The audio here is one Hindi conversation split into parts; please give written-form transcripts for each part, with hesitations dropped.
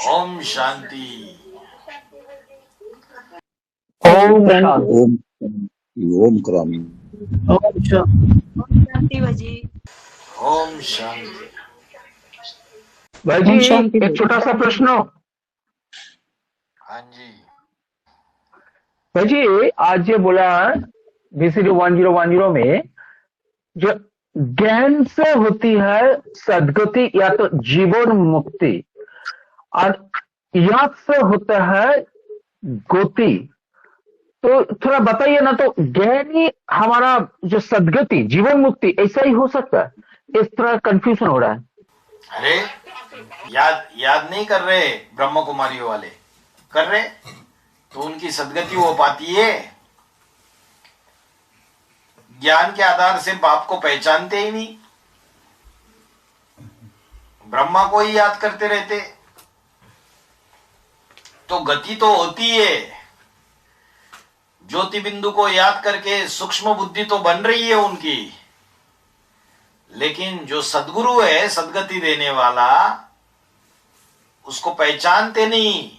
ओम शांति। ओम शांति। ओम ओम क्रांति। ओम शांति भाजी। ओम शांति। भाई ओम जी, शांति एक छोटा सा प्रश्न हो। हाँ जी। भाई जी, आज ये बोला BCD 1010 में जो ज्ञान से होती है सदगति या तो जीवन मुक्ति, और याद से होता है गति। तो थोड़ा बताइए ना, तो ज्ञान ही हमारा जो सदगति जीवन मुक्ति ऐसा ही हो सकता है? इस तरह कंफ्यूजन हो रहा है। अरे याद नहीं कर रहे ब्रह्म कुमारियों वाले? कर रहे तो उनकी सदगति हो पाती है। ज्ञान के आधार से बाप को पहचानते ही नहीं, ब्रह्मा को ही याद करते रहते, तो गति तो होती है। ज्योति बिंदु को याद करके सूक्ष्म बुद्धि तो बन रही है उनकी, लेकिन जो सदगुरु है सदगति देने वाला, उसको पहचानते नहीं,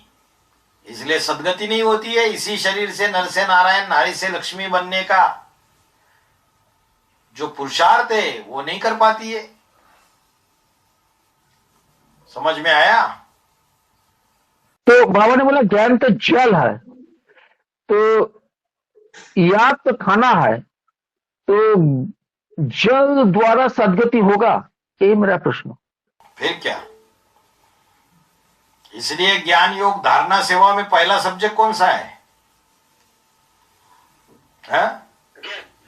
इसलिए सदगति नहीं होती है। इसी शरीर से नर से नारायण, नारी से लक्ष्मी बनने का जो पुरुषार्थ है वो नहीं कर पाती है। समझ में आया? तो बाबा ने बोला ज्ञान तो जल है, तो याद तो खाना है, तो जल द्वारा सदगति होगा, यही मेरा प्रश्न। फिर क्या? इसलिए ज्ञान योग धारणा सेवा में पहला सब्जेक्ट कौन सा है?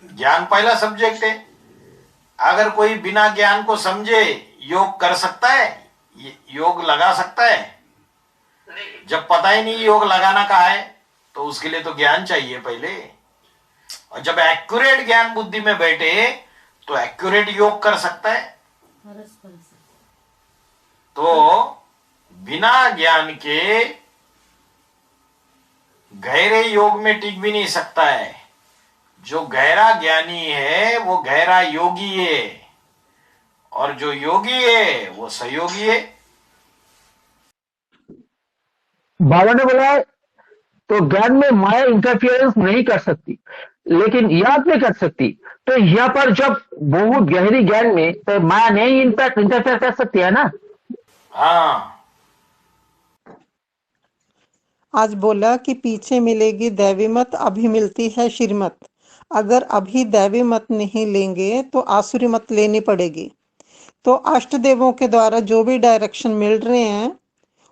ज्ञान पहला सब्जेक्ट है। अगर कोई बिना ज्ञान को समझे योग कर सकता है, योग लगा सकता है? जब पता ही नहीं योग लगाना कहाँ है, तो उसके लिए तो ज्ञान चाहिए पहले। और जब एक्यूरेट ज्ञान बुद्धि में बैठे तो एक्यूरेट योग कर सकता है। तो बिना ज्ञान के गहरे योग में टिक भी नहीं सकता है। जो गहरा ज्ञानी है वो गहरा योगी है, और जो योगी है वो सहयोगी है। बाबा ने बोला तो ज्ञान में माया इंटरफियरेंस नहीं कर सकती, लेकिन याद नहीं कर सकती। तो यहाँ पर जब बहुत गहरी ज्ञान में तो माया नहीं इंटरफेयर कर सकती है ना? हाँ, आज बोला कि पीछे मिलेगी दैवी मत, अभी मिलती है श्रीमत। अगर अभी दैवी मत नहीं लेंगे तो आसुरी मत लेनी पड़ेगी। तो अष्ट देवों के द्वारा जो भी डायरेक्शन मिल रहे हैं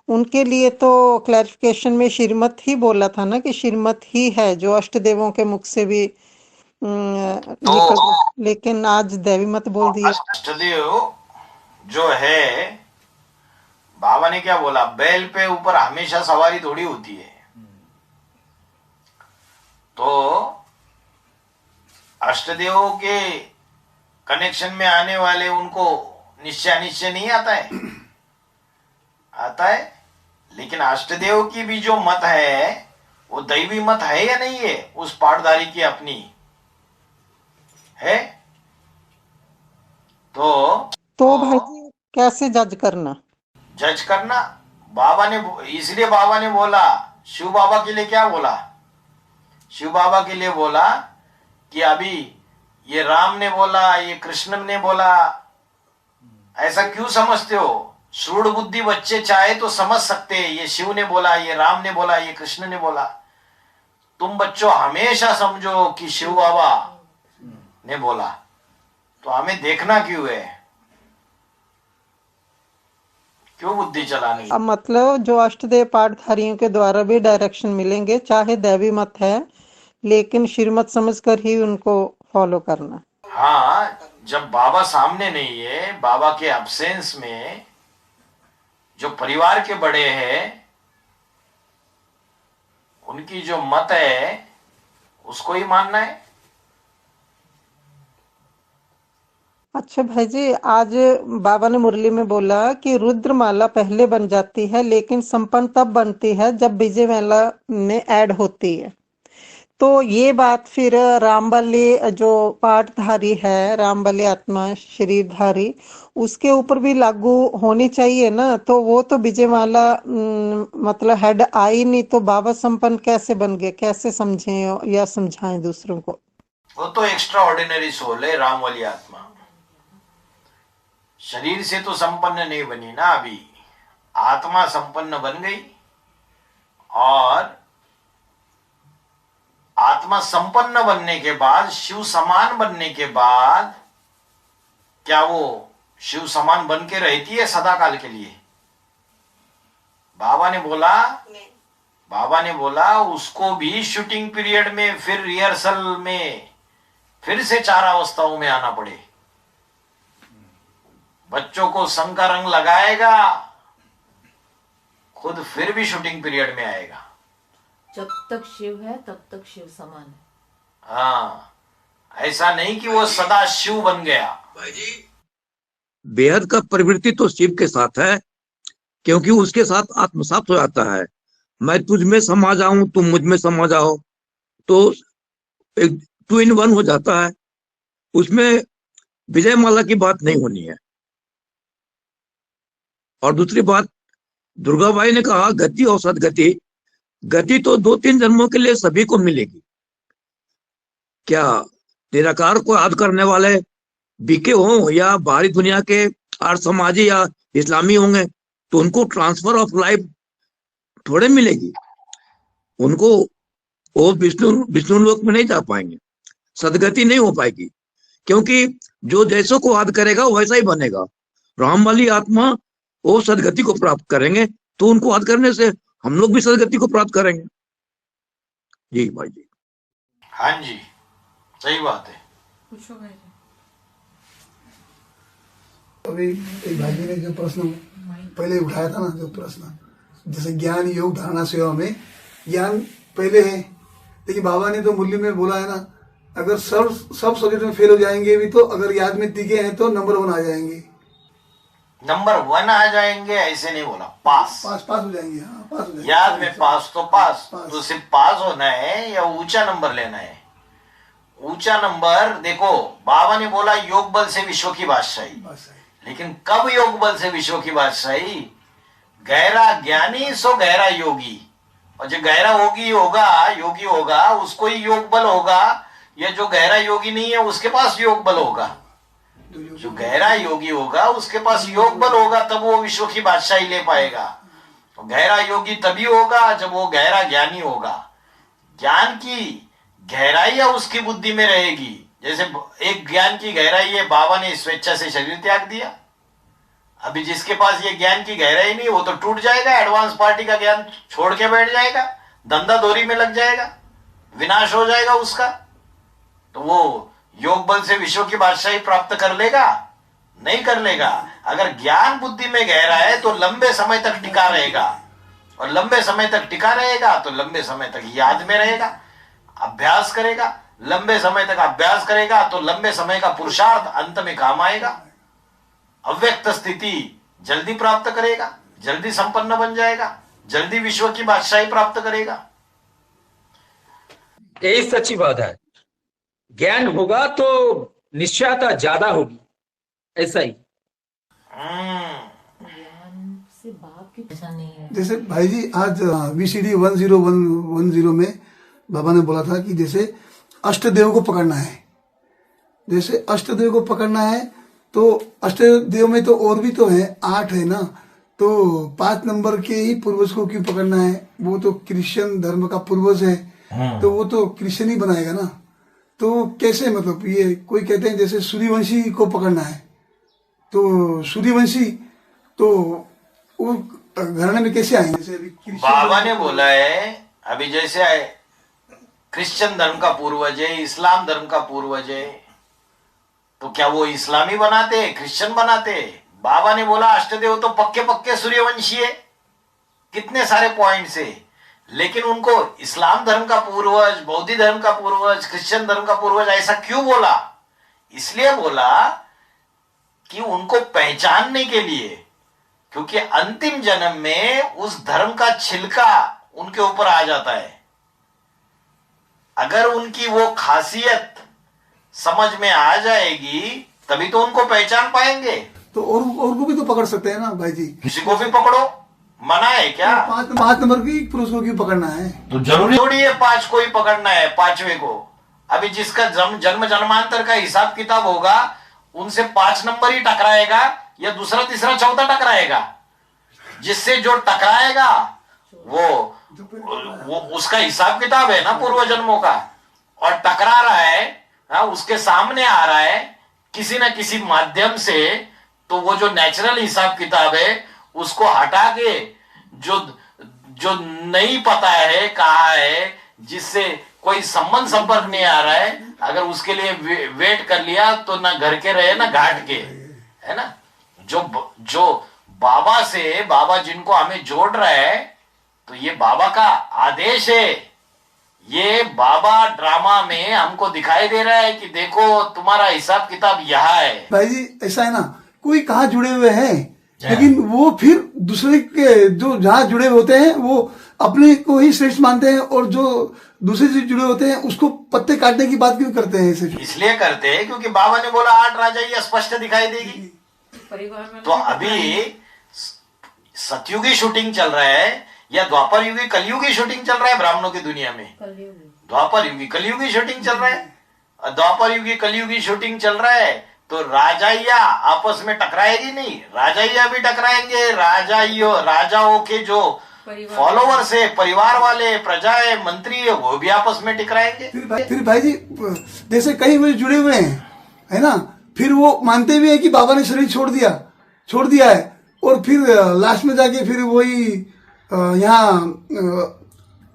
उनके लिए तो क्लैरिफिकेशन में श्रीमत ही बोला था ना, कि श्रीमत ही है जो अष्ट देवों के मुख से भी निकल, लेकिन आज दैवी मत बोल दिया। अष्टदेव जो है, बाबा ने क्या बोला? बैल पे ऊपर हमेशा सवारी थोड़ी होती है। तो अष्टदेवों के कनेक्शन में आने वाले उनको निश्चय अनिश्चय नहीं आता है? आता है। लेकिन अष्टदेव की भी जो मत है वो दैवी मत है या नहीं है? उस पाठधारी की अपनी है। तो भाई जी कैसे जज करना? जज करना बाबा ने, इसलिए बाबा ने बोला, शिव बाबा के लिए क्या बोला? शिव बाबा के लिए बोला कि अभी ये राम ने बोला, ये कृष्ण ने बोला, ऐसा क्यों समझते हो? श्रूढ़ बुद्धि बच्चे चाहे तो समझ सकते हैं, ये शिव ने बोला, ये राम ने बोला, ये कृष्ण ने बोला। तुम बच्चों हमेशा समझो कि शिव बाबा ने बोला, तो हमें देखना क्यों है? क्यों बुद्धि चलानी? अब मतलब जो अष्टदेव पाठधारियों के द्वारा भी डायरेक्शन मिलेंगे, चाहे दैवी मत है, लेकिन श्रीमत समझकर ही उनको फॉलो करना। हाँ, जब बाबा सामने नहीं है, बाबा के अब्सेंस में जो परिवार के बड़े हैं उनकी जो मत है उसको ही मानना है। अच्छा भाई जी, आज बाबा ने मुरली में बोला कि रुद्रमाला पहले बन जाती है, लेकिन संपन्न तब बनती है जब विजयमाला में ऐड होती है। तो ये बात फिर रामबली जो पाठधारी है, रामबली आत्मा शरीरधारी, उसके ऊपर भी लागू होनी चाहिए ना। तो वो तो विजयमाला मतलब हेड आई नहीं, तो बाबा संपन्न कैसे बन गए, कैसे समझे या समझाएं दूसरों को? वो तो एक्स्ट्रा ऑर्डिनरी सोल है राम वाली आत्मा, शरीर से तो संपन्न नहीं बनी ना। अभी आत्मा संपन्न बन गई, और आत्मा संपन्न बनने के बाद, शिव समान बनने के बाद, क्या वो शिव समान बन के रहती है सदा काल के लिए? बाबा ने बोला उसको भी शूटिंग पीरियड में, फिर रिहर्सल में, फिर से 4 अवस्थाओं में आना पड़े। बच्चों को संग का रंग लगाएगा, खुद फिर भी शूटिंग पीरियड में आएगा। जब तक शिव है तब तक शिव समान है। हाँ, ऐसा नहीं कि वो सदा शिव बन गया। बेहद का प्रवृत्ति तो शिव के साथ है, क्योंकि उसके साथ आत्मसात हो जाता है। मैं तुझ में समा जाऊं, तुम मुझ में समा जाओ, तो एक 2 in 1 हो जाता है। उसमें विजयमाला की बात नहीं होनी है। और दूसरी बात, दुर्गाबाई ने कहा गति और सदगति। गति तो 2-3 जन्मों के लिए सभी को मिलेगी। क्या निराकार को याद करने वाले बीके हों या बाहरी दुनिया के आर्य समाजी या इस्लामी होंगे, तो उनको ट्रांसफर ऑफ लाइफ थोड़े मिलेगी। उनको वो विष्णु लोक में नहीं जा पाएंगे, सदगति नहीं हो पाएगी, क्योंकि जो जैसों को याद करेगा वैसा ही बनेगा। राम वाली आत्मा वो सदगति को प्राप्त करेंगे, तो उनको याद करने से हम लोग भी सदगति को प्राप्त करेंगे। जी भाई जी। हाँ जी, सही बात है। पूछो भाई जी। अभी एक भाई जी ने जो प्रश्न पहले उठाया था ना, जो प्रश्न जैसे ज्ञान योग धारणा सेवा में ज्ञान पहले है, लेकिन बाबा ने तो मूल्य में बोला है ना, अगर सब सब्जेक्ट में फेल हो जाएंगे भी, तो अगर याद में टिके हैं तो नंबर 1 आ जाएंगे। नंबर 1 आ जाएंगे ऐसे नहीं बोला, पास हो जाएंगे। हाँ, पास हो जाएंगे। याद में पास तो पास, तो सिर्फ पास होना है या ऊंचा नंबर लेना है? ऊंचा नंबर देखो, बाबा ने बोला योग बल से विश्व की बादशाही, लेकिन कब योग बल से विश्व की बादशाही? गहरा ज्ञानी सो गहरा योगी, और जो गहरा योगी होगा उसको ही योग बल होगा, या जो गहरा योगी नहीं है उसके पास योग बल होगा? जो गहरा योगी होगा उसके पास योग बल होगा, तब वो विश्व की बादशाही ले पाएगा। तो गहरा योगी तभी होगा जब वो गहरा ज्ञानी होगा। ज्ञान की गहराई उसकी बुद्धि में रहेगी। जैसे एक ज्ञान की गहराई है, बाबा ने स्वेच्छा से शरीर त्याग दिया। अभी जिसके पास ये ज्ञान की गहराई नहीं, वो तो टूट जाएगा, एडवांस पार्टी का ज्ञान छोड़ के बैठ जाएगा, धंधा दोरी में लग जाएगा, विनाश हो जाएगा उसका। तो वो योग बल से विश्व की बादशाही प्राप्त कर लेगा? नहीं कर लेगा। अगर ज्ञान बुद्धि में गहरा है तो लंबे समय तक टिका रहेगा, और लंबे समय तक टिका रहेगा तो लंबे समय तक याद में रहेगा। अभ्यास करेगा, लंबे समय तक अभ्यास करेगा तो लंबे समय का पुरुषार्थ अंत में काम आएगा। अव्यक्त स्थिति जल्दी प्राप्त करेगा, जल्दी संपन्न बन जाएगा, जल्दी विश्व की बादशाही प्राप्त करेगा। यही सच्ची बात है। ज्ञान होगा तो निश्चयता ज्यादा होगी, ऐसा ही। ज्ञान से बाप की पहचान नहीं है। जैसे भाई जी आज VCD 10110 में बाबा ने बोला था कि जैसे अष्टदेव को पकड़ना है, जैसे अष्टदेव को पकड़ना है, तो अष्टदेव में तो और भी तो है, 8 है ना, तो 5 नंबर के ही पूर्वज को क्यों पकड़ना है? वो तो क्रिश्चियन धर्म का पूर्वज है, तो वो तो क्रिश्चियन ही बनाएगा ना। तो कैसे, मतलब ये कोई कहते हैं जैसे सूर्यवंशी को पकड़ना है, तो सूर्यवंशी तो वो घराने में कैसे आएंगे? जैसे अभी बाबा ने बोला है, अभी जैसे क्रिश्चियन धर्म का पूर्वज है, इस्लाम धर्म का पूर्वज है, तो क्या वो इस्लामी बनाते, क्रिश्चियन बनाते? बाबा ने बोला अष्टदेव तो पक्के पक्के सूर्यवंशी है, कितने सारे पॉइंट्स है, लेकिन उनको इस्लाम धर्म का पूर्वज, बौद्ध धर्म का पूर्वज, क्रिश्चियन धर्म का पूर्वज ऐसा क्यों बोला? इसलिए बोला कि उनको पहचानने के लिए, क्योंकि अंतिम जन्म में उस धर्म का छिलका उनके ऊपर आ जाता है। अगर उनकी वो खासियत समझ में आ जाएगी तभी तो उनको पहचान पाएंगे। तो और को भी तो पकड़ सकते हैं ना भाई जी। किसी को भी पकड़ो, मना है क्या? पांच नंबर की पुरुष को क्यों पकड़ना है? तो जरूरी थोड़ी है पांच को ही पकड़ना है, पांचवे को। अभी जिसका जन्म जन्मांतर का हिसाब किताब होगा उनसे 5 नंबर ही टकराएगा या दूसरा तीसरा चौथा टकराएगा। जिससे जो टकराएगा वो उसका हिसाब किताब है ना पूर्व जन्मों का, और टकरा रहा है, हाँ, उसके सामने आ रहा है किसी ना किसी माध्यम से, तो वो जो नेचुरल हिसाब किताब है उसको हटा के जो नहीं पता है कहाँ है, जिससे कोई संबंध संपर्क नहीं आ रहा है, अगर उसके लिए वेट कर लिया तो ना घर के रहे ना घाट के, है ना। जो बाबा से, बाबा जिनको हमें जोड़ रहा है, तो ये बाबा का आदेश है। ये बाबा ड्रामा में हमको दिखाई दे रहा है कि देखो तुम्हारा हिसाब किताब यहाँ है। भाई जी ऐसा है ना, कोई कहाँ जुड़े हुए हैं, लेकिन वो फिर दूसरे के जो जहाँ जुड़े होते हैं वो अपने को ही श्रेष्ठ मानते हैं, और जो दूसरे से जुड़े होते हैं उसको पत्ते काटने की बात क्यों करते हैं? इसलिए करते हैं क्योंकि बाबा ने बोला 8 राजा ये स्पष्ट दिखाई देगी। तो अभी सतयुगी शूटिंग चल रहा है या द्वापर युगी कलयुगी शूटिंग चल रहा है ब्राह्मणों की दुनिया में? द्वापर युगी कलयुगी शूटिंग चल रहा है। द्वापर युगी कलयुगी शूटिंग चल रहा है तो राजाइया आपस में टकराएगी नहीं, राजाइया भी टकराएंगे। राजाओं के जो फॉलोवर्स है, परिवार वाले, प्रजा है, मंत्री है, वो भी आपस में टकराएंगे। फिर भाई जी जैसे कई वे जुड़े हुए हैं, है ना, फिर वो मानते भी है कि बाबा ने शरीर छोड़ दिया है, और फिर लास्ट में जाके फिर वही यहाँ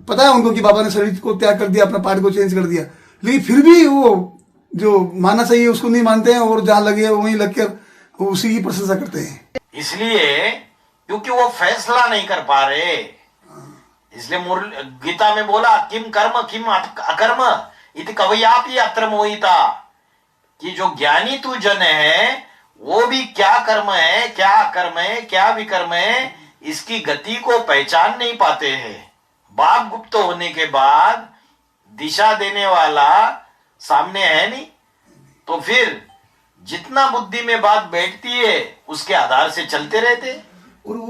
पता है उनको कि बाबा ने शरीर को त्याग कर दिया, अपना पार्ट को चेंज कर दिया, लेकिन फिर भी वो जो मानना चाहिए उसको नहीं मानते हैं, और जहां लगे वहीं लगकर उसी की प्रशंसा करते हैं। इसलिए क्योंकि वो फैसला नहीं कर पा रहे, इसलिए गीता में बोला किम कर्म किम अकर्म इति कवयापि अत्र मोहिता, कि जो ज्ञानी तू जन है वो भी क्या कर्म है, क्या अकर्म है, क्या विकर्म है, इसकी गति को पहचान नहीं पाते हैं। बाप गुप्त होने के बाद दिशा देने वाला सामने है नहीं, तो फिर जितना बुद्धि में बात बैठती है उसके आधार से चलते रहते।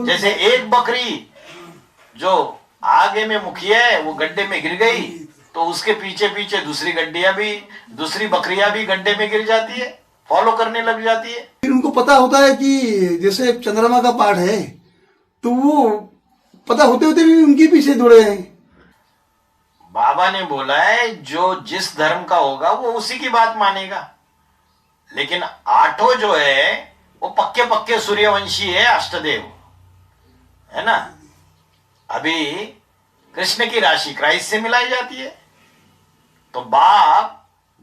जैसे एक बकरी जो आगे में मुखिया है वो गड्ढे में गिर गई तो उसके पीछे पीछे दूसरी बकरियां भी गड्ढे में गिर जाती है, फॉलो करने लग जाती है। फिर उनको पता होता है कि जैसे चंद्रमा का पाठ है, तो वो पता होते होते भी उनके पीछे दौड़े हैं। बाबा ने बोला है जो जिस धर्म का होगा वो उसी की बात मानेगा, लेकिन 8 जो है वो पक्के पक्के सूर्यवंशी है, अष्टदेव है ना। अभी कृष्ण की राशि क्राइस्ट से मिलाई जाती है, तो बाप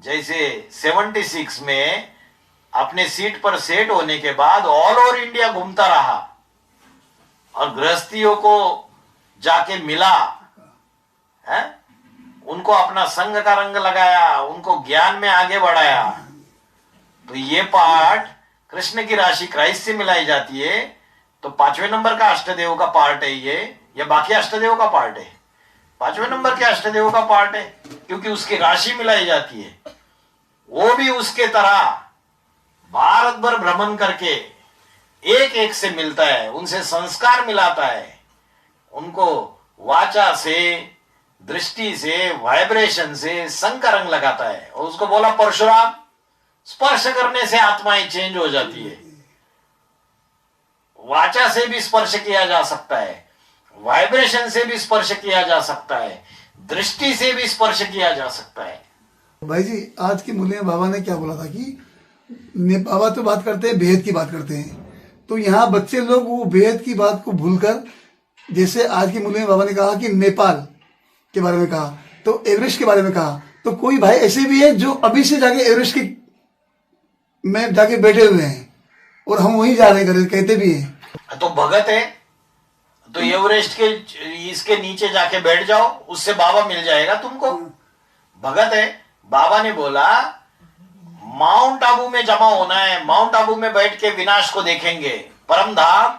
जैसे 76 में अपने सीट पर सेट होने के बाद ऑल ओवर इंडिया घूमता रहा और गृहस्थियों को जाके मिला है, उनको अपना संग का रंग लगाया, उनको ज्ञान में आगे बढ़ाया। तो ये पार्ट कृष्ण की राशि क्राइस्ट से मिलाई जाती है, तो 5वें नंबर का अष्टदेव का पार्ट है ये, या बाकी अष्टदेव का पार्ट है? 5वें नंबर के अष्टदेव का पार्ट है, क्योंकि उसकी राशि मिलाई जाती है। वो भी उसके तरह भारत भर भ्रमण करके एक एक से मिलता है, उनसे संस्कार मिलाता है, उनको वाचा से, दृष्टि से, वाइब्रेशन से संग का रंग लगाता है। और उसको बोला परशुराम, स्पर्श करने से आत्माएं चेंज हो जाती है। वाचा से भी स्पर्श किया जा सकता है, वाइब्रेशन से भी स्पर्श किया जा सकता है, दृष्टि से भी स्पर्श किया जा सकता है। भाई जी आज के मूल्य में बाबा ने क्या बोला था कि बाबा तो बात करते हैं, भेद की बात करते हैं, तो यहाँ बच्चे लोग वो भेद की बात को भूलकर, जैसे आज के मूल्य में बाबा ने कहा कि नेपाल के बारे में कहा, तो एवरेस्ट के बारे में कहा, तो कोई भाई ऐसे भी है जो अभी से जाके एवरेस्ट के में जाके बैठे हुए हैं और हम वहीं जा रहे हैं, कहते भी हैं। तो भगत है तो एवरेस्ट के इसके नीचे जाके बैठ जाओ, उससे बाबा मिल जाएगा तुमको। भगत है, बाबा ने बोला माउंट आबू में जमा होना है, माउंट आबू में बैठ के विनाश को देखेंगे, परम धाम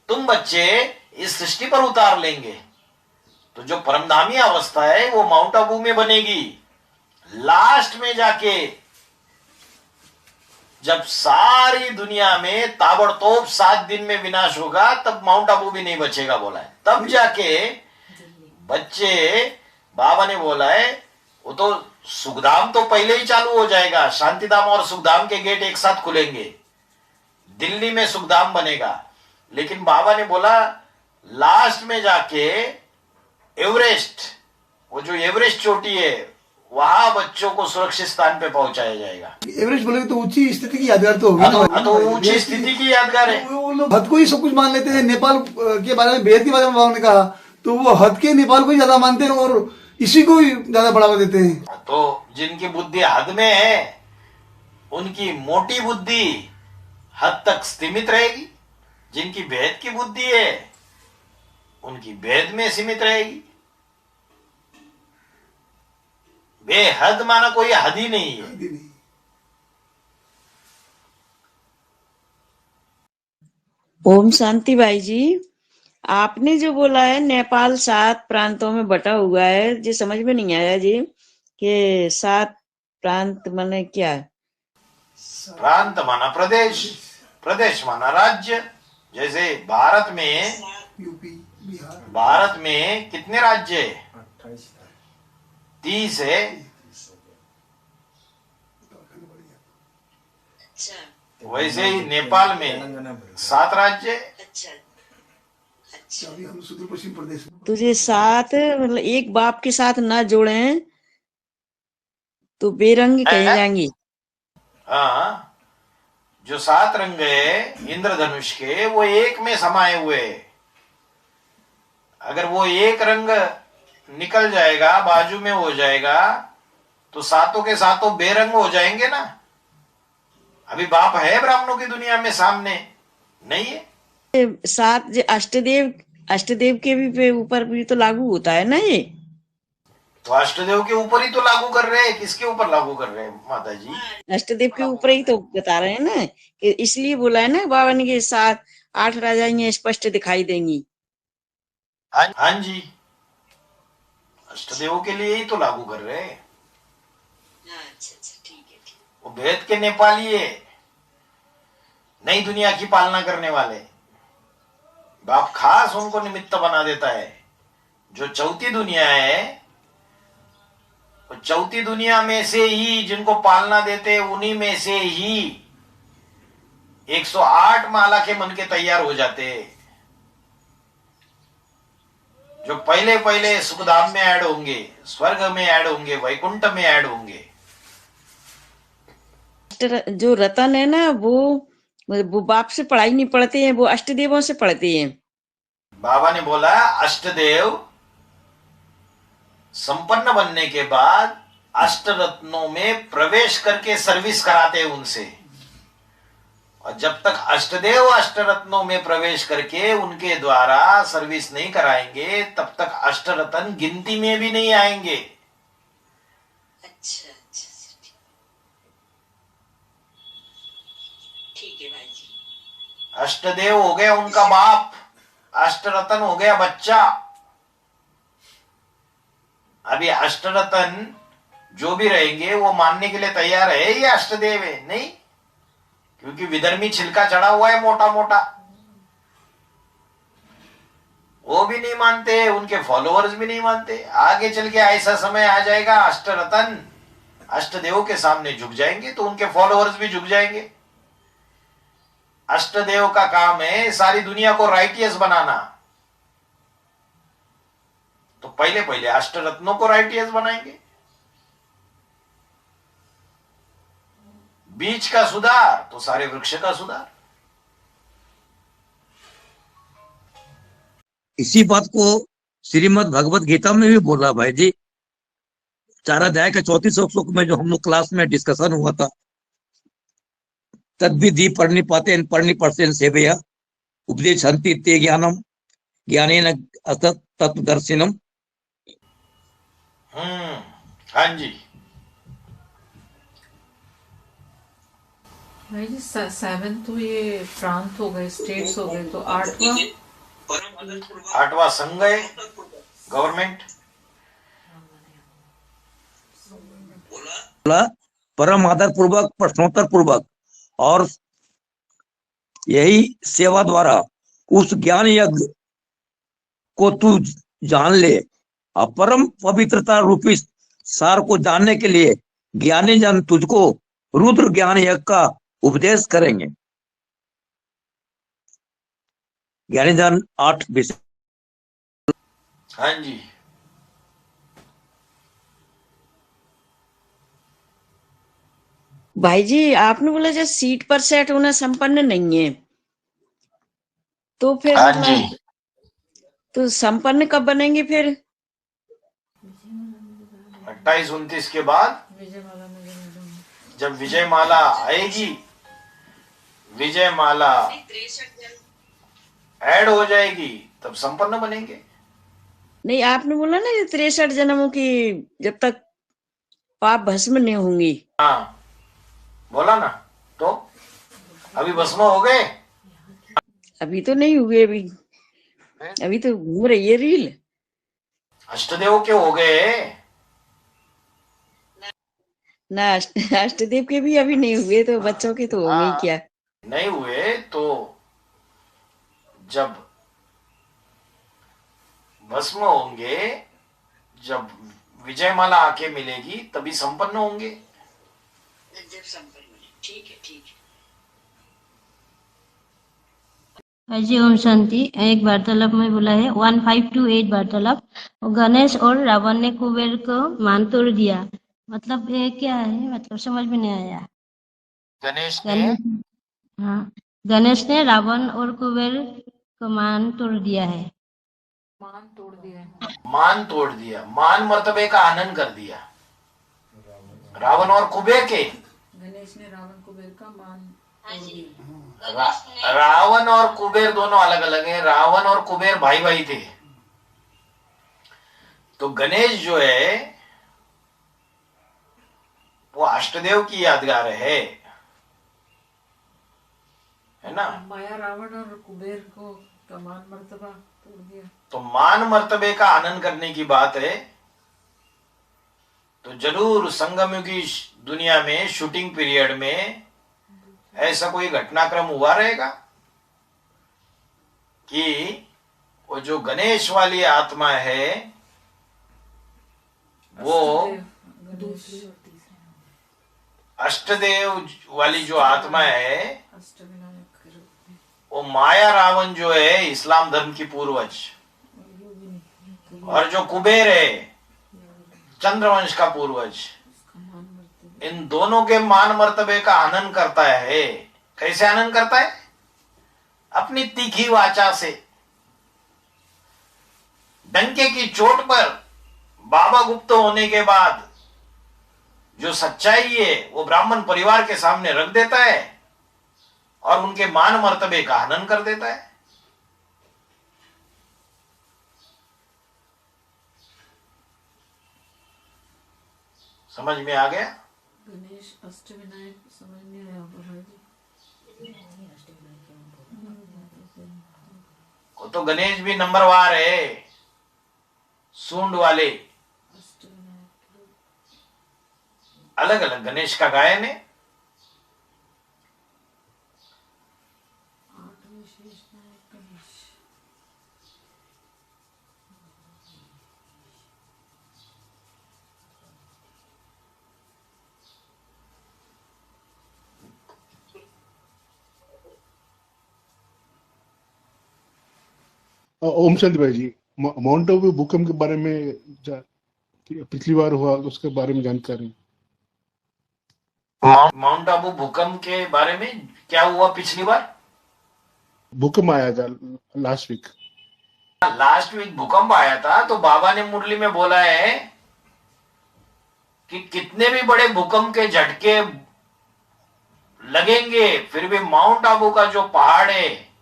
तुम बच्चे इस सृष्टि पर उतार लेंगे। तो जो परमधामी अवस्था है वो माउंट आबू में बनेगी, लास्ट में जाके जब सारी दुनिया में ताबड़तोड़ 7 दिन में विनाश होगा, तब माउंट आबू भी नहीं बचेगा बोला है। तब जाके बच्चे, बाबा ने बोला है, वो तो सुखधाम तो पहले ही चालू हो जाएगा। शांतिधाम और सुखधाम के गेट एक साथ खुलेंगे, दिल्ली में सुखधाम बनेगा। लेकिन बाबा ने बोला लास्ट में जाके एवरेस्ट, वो जो एवरेस्ट चोटी है, वहां बच्चों को सुरक्षित स्थान पे पहुंचाया जाएगा। एवरेस्ट बोले तो ऊंची स्थिति की यादगार तो होगी ना। तो ऊंची स्थिति की यादगार है। वो लोग हद को ही सब कुछ मान लेते हैं। नेपाल के बारे में, वेद के बारे में बाबा ने कहा, तो वो हद के नेपाल को ही ज्यादा मानते हैं और इसी को ही ज्यादा बढ़ावा देते हैं। तो जिनकी बुद्धि हद में है, उनकी मोटी बुद्धि हद तक सीमित रहेगी। जिनकी भेद की बुद्धि है, उनकी भेद में सीमित रहेगी। बेहद माना कोई हद ही नहीं है। ओम शांति भाई जी, आपने जो बोला है नेपाल 7 प्रांतों में बटा हुआ है, जी समझ में नहीं आया जी कि 7 प्रांत माने क्या है? प्रांत माना प्रदेश, प्रदेश माना राज्य। जैसे भारत में, यूपी, बिहार, भारत में कितने राज्य है? 30 है। वैसे ही नेपाल में 7 राज्य है। अभी हम सुदूर पश्चिम प्रदेश में। तुझे 7 मतलब एक बाप के साथ ना जोड़े तो बेरंग कहे जाएंगे। हाँ, जो 7 रंग है इंद्रधनुष के, वो एक में समाये हुए है। अगर वो एक रंग निकल जाएगा, बाजू में हो जाएगा, तो सातों के सातों बेरंग हो जाएंगे ना। अभी बाप है ब्राह्मणों की दुनिया में सामने? नहीं है। 7 अष्टदेव के भी ऊपर भी तो लागू होता है ना ये। तो अष्टदेव के ऊपर ही तो लागू कर रहे हैं। किसके ऊपर लागू कर रहे हैं माता जी? अष्टदेव के ऊपर ही तो बता रहे हैं ना, कि इसलिए बोला है ना बाबा ने कि 7-8 राजाएं स्पष्ट दिखाई देंगी। हाँ जी, अष्टदेवों के लिए ही तो लागू कर रहे हैं। अच्छा ठीक है। वो भेद के नेपाली है, नई दुनिया की पालना करने वाले। बाप खास उनको निमित्त बना देता है। जो चौथी दुनिया है, वो चौथी दुनिया में से ही जिनको पालना देते, उन्हीं में से ही 108 माला के मन के तैयार हो जाते हैं, जो पहले पहले सुखधाम में ऐड होंगे, स्वर्ग में ऐड होंगे, वैकुंठ में ऐड होंगे। जो रतन है ना, वो बाप से पढ़ाई नहीं पढ़ते हैं, वो अष्टदेवों से पढ़ते हैं। बाबा ने बोला अष्टदेव संपन्न बनने के बाद अष्टरत्नों में प्रवेश करके सर्विस कराते हैं उनसे। और जब तक अष्टदेव अष्टरत्नों में प्रवेश करके उनके द्वारा सर्विस नहीं कराएंगे, तब तक अष्टरत्न गिनती में भी नहीं आएंगे। अच्छा ठीक है भाई जी। अष्टदेव हो गया उनका बाप, अष्टरत्न हो गया बच्चा। अभी अष्टरत्न जो भी रहेंगे वो मानने के लिए तैयार है ये अष्टदेव है? नहीं, क्योंकि विधर्मी छिलका चढ़ा हुआ है मोटा मोटा। वो भी नहीं मानते, उनके फॉलोअर्स भी नहीं मानते। आगे चल के ऐसा समय आ जाएगा, अष्टरत्न अष्टदेव के सामने झुक जाएंगे तो उनके फॉलोअर्स भी झुक जाएंगे। अष्टदेव का काम है सारी दुनिया को राइटियस बनाना। तो पहले पहले अष्टरत्नों को राइटियस बनाएंगे। बीज का सुधार तो सारे वृक्ष का सुधार। इसी बात को श्रीमद् भगवत गीता में भी बोला भाई जी। 4 अध्याय के 34 श्लोक में जो हम लोग क्लास में डिस्कशन हुआ था, तद्विधि परिनिपर्शन सेवया उपदेशन्ति ते ज्ञानम ज्ञानेन असत तत्वदर्शिनम। हाँ जी भाई जी, 7 तो ये प्रांत हो गए, स्टेट्स हो गए, तो 8वां संघ है, गवर्नमेंट। बोला परम आदर पूर्वक, प्रश्नोत्तर पूर्वक, और यही सेवा द्वारा उस ज्ञान यज्ञ को तू जान ले। और परम पवित्रता रूपी सार को जानने के लिए ज्ञानी जन तुझको रुद्र ज्ञान यज्ञ का उपदेश करेंगे। ज्ञानी जन 8:20। हाँ जी, भाई जी आपने बोला जब सीट पर सेट होना संपन्न नहीं है, तो फिर हाँ मतलब जी। तो संपन्न कब बनेंगे फिर? 28-29 के बाद जब विजय माला आएगी, विजय माला ऐड हो जाएगी, तब संपन्न बनेंगे। नहीं, आपने बोला ना ये 63 जन्मों की जब तक पाप भस्म नहीं होंगी। हाँ बोला ना, तो अभी भस्म हो गए? अभी तो नहीं हुए, अभी तो घूम रही है रील। अष्टदेव के हो गए ना अष्टदेव के भी अभी नहीं हुए, तो बच्चों के तो होंगे ही हाँ, क्या। नहीं हुए तो जब भस्म होंगे, जब विजय माला आके मिलेगी तभी संपन्न होंगे। ठीक है, ठीक है। जी ओम शांति। एक वार्तालाप में बोला है 1528 वार्तालाप, गणेश और रावण ने कुबेर को मान तोड़ दिया। मतलब ये क्या है? मतलब समझ में नहीं आया। गणेश ने गणेश, हाँ, गणेश ने रावण और कुबेर को मान तोड़ दिया है। मान तोड़ दिया है। मान तोड़ दिया, मान मर्तबे का हनन कर दिया रावण और कुबेर के। गणेश ने रावण कुबेर का मान तोड़ दिया। रावण और कुबेर दोनों अलग अलग हैं। रावण और कुबेर भाई भाई थे। तो गणेश जो है वो अष्टदेव की यादगार है ना। माया रावण और कुबेर को का मान मर्तबा तोड़ दिया। तो मान मर्तबे का आनंद करने की बात है, तो जरूर संगम की दुनिया में शूटिंग पीरियड में ऐसा कोई घटनाक्रम हुआ रहेगा कि वो जो गणेश वाली आत्मा है वो अष्टदेव वाली जो आत्मा है वो माया रावण जो है इस्लाम धर्म की पूर्वज, और जो कुबेर है चंद्रवंश का पूर्वज, इन दोनों के मान मर्तबे का आनंद करता है। कैसे आनंद करता है? अपनी तीखी वाचा से। डंके की चोट पर बाबा गुप्त होने के बाद जो सच्चाई है वो ब्राह्मण परिवार के सामने रख देता है और उनके मान मर्तबे का हनन कर देता है। समझ में आ गया? गणेश अष्टविनायक समझ नहीं आया होगा भाई जी। वो तो गणेश भी नंबरवार है, सूंड वाले। अलग अलग गणेश का गायन है। ओम शांति भाई जी, माउंट आबू भूकंप के बारे में पिछली बार हुआ उसके बारे में जानकारी। माउंट आबू भूकंप के बारे में क्या हुआ पिछली बार? भूकंप आया था लास्ट वीक। लास्ट वीक भूकंप आया था, तो बाबा ने मुरली में बोला है कि कितने भी बड़े भूकंप के झटके लगेंगे फिर भी माउंट आबू का जो पहाड़ है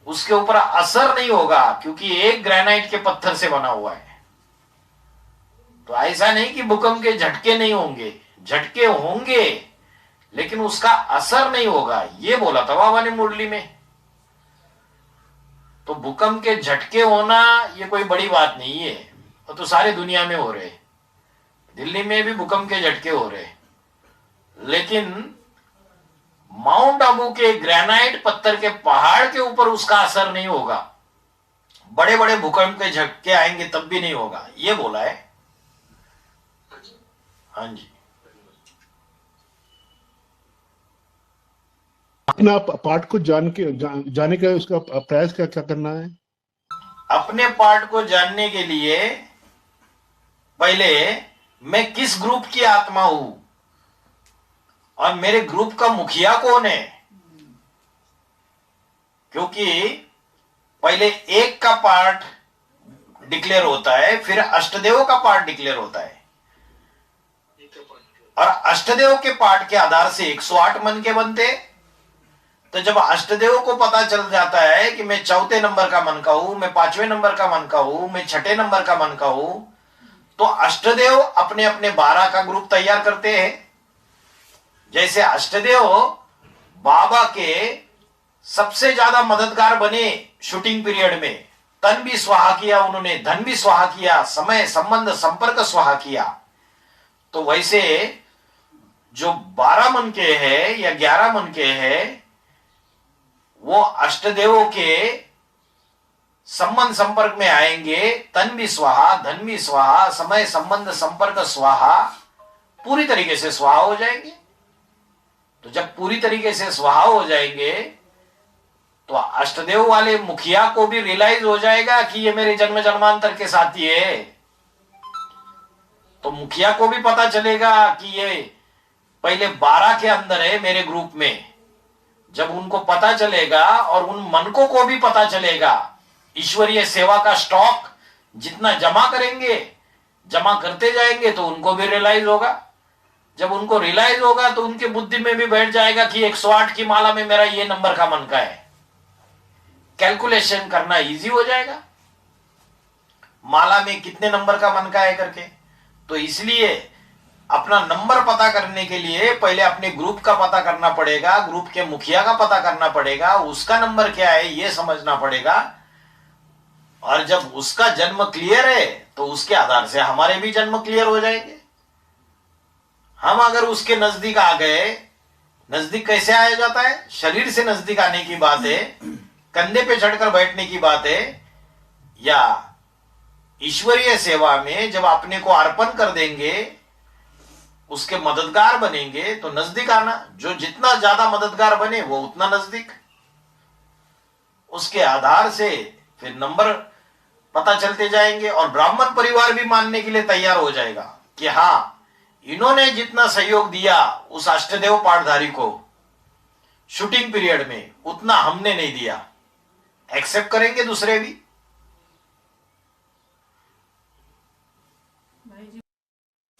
उसके ऊपर असर नहीं होगा, क्योंकि एक ग्रेनाइट के पत्थर से बना हुआ है। तो ऐसा नहीं कि भूकंप के झटके नहीं होंगे, झटके होंगे लेकिन उसका असर नहीं होगा, ये बोला था बाबा ने मुरली में। तो भूकंप के झटके होना ये कोई बड़ी बात नहीं है, वो तो सारी दुनिया में हो रहे। दिल्ली में भी भूकंप के झटके हो रहे, लेकिन माउंट आबू के ग्रेनाइट पत्थर के पहाड़ के ऊपर उसका असर नहीं होगा। बड़े बड़े भूकंप के झटके आएंगे तब भी नहीं होगा, ये बोला है। हाँ जी। अपना पार्ट को जाने का उसका प्रयास क्या करना है? अपने पार्ट को जानने के लिए पहले मैं किस ग्रुप की आत्मा हूं और मेरे ग्रुप का मुखिया कौन है, क्योंकि पहले एक का पार्ट डिक्लेयर होता है, फिर अष्टदेव का पार्ट डिक्लेयर होता है, और अष्टदेव के पार्ट के आधार से 108 मन के बनते। तो जब अष्टदेव को पता चल जाता है कि मैं 4थे नंबर का मन का हूं, मैं 5वें नंबर का मन का हूं, मैं 6ठे नंबर का मन का हूं, तो अष्टदेव अपने अपने 12 का ग्रुप तैयार करते हैं। जैसे अष्टदेव बाबा के सबसे ज्यादा मददगार बने शूटिंग पीरियड में, तन भी स्वाहा किया उन्होंने, धन भी स्वाहा किया, समय संबंध संपर्क स्वाहा किया। तो वैसे जो 12 मन के हैं या 11 मन के हैं, वो अष्टदेवों के संबंध संपर्क में आएंगे, तन भी स्वाहा, धन भी स्वाहा, समय संबंध संपर्क स्वाहा, पूरी तरीके से स्वाहा हो जाएंगे। तो जब पूरी तरीके से स्वाहा हो जाएंगे तो अष्टदेव वाले मुखिया को भी रियलाइज हो जाएगा कि ये मेरे जन्म जन्मांतर के साथी है। तो मुखिया को भी पता चलेगा कि ये पहले 12 के अंदर है मेरे ग्रुप में। जब उनको पता चलेगा और उन मनकों को भी पता चलेगा, ईश्वरीय सेवा का स्टॉक जितना जमा करेंगे, जमा करते जाएंगे, तो उनको भी रियलाइज होगा। जब उनको रियलाइज होगा तो उनके बुद्धि में भी बैठ जाएगा कि 108 की माला में मेरा ये नंबर का मन का है। कैलकुलेशन करना इजी हो जाएगा, माला में कितने नंबर का मन का है करके। तो इसलिए अपना नंबर पता करने के लिए पहले अपने ग्रुप का पता करना पड़ेगा, ग्रुप के मुखिया का पता करना पड़ेगा, उसका नंबर क्या है ये समझना पड़ेगा। और जब उसका जन्म क्लियर है तो उसके आधार से हमारे भी जन्म क्लियर हो जाएंगे। हम अगर उसके नजदीक आ गए, नजदीक कैसे आया जाता है? शरीर से नजदीक आने की बात है, कंधे पे चढ़कर बैठने की बात है, या ईश्वरीय सेवा में जब अपने को अर्पण कर देंगे, उसके मददगार बनेंगे, तो नजदीक आना। जो जितना ज्यादा मददगार बने वो उतना नजदीक। उसके आधार से फिर नंबर पता चलते जाएंगे और ब्राह्मण परिवार भी मानने के लिए तैयार हो जाएगा कि हाँ, इन्होंने जितना सहयोग दिया उस अष्टदेव पाठधारी को शूटिंग पीरियड में, उतना हमने नहीं दिया। एक्सेप्ट करेंगे दूसरे भी।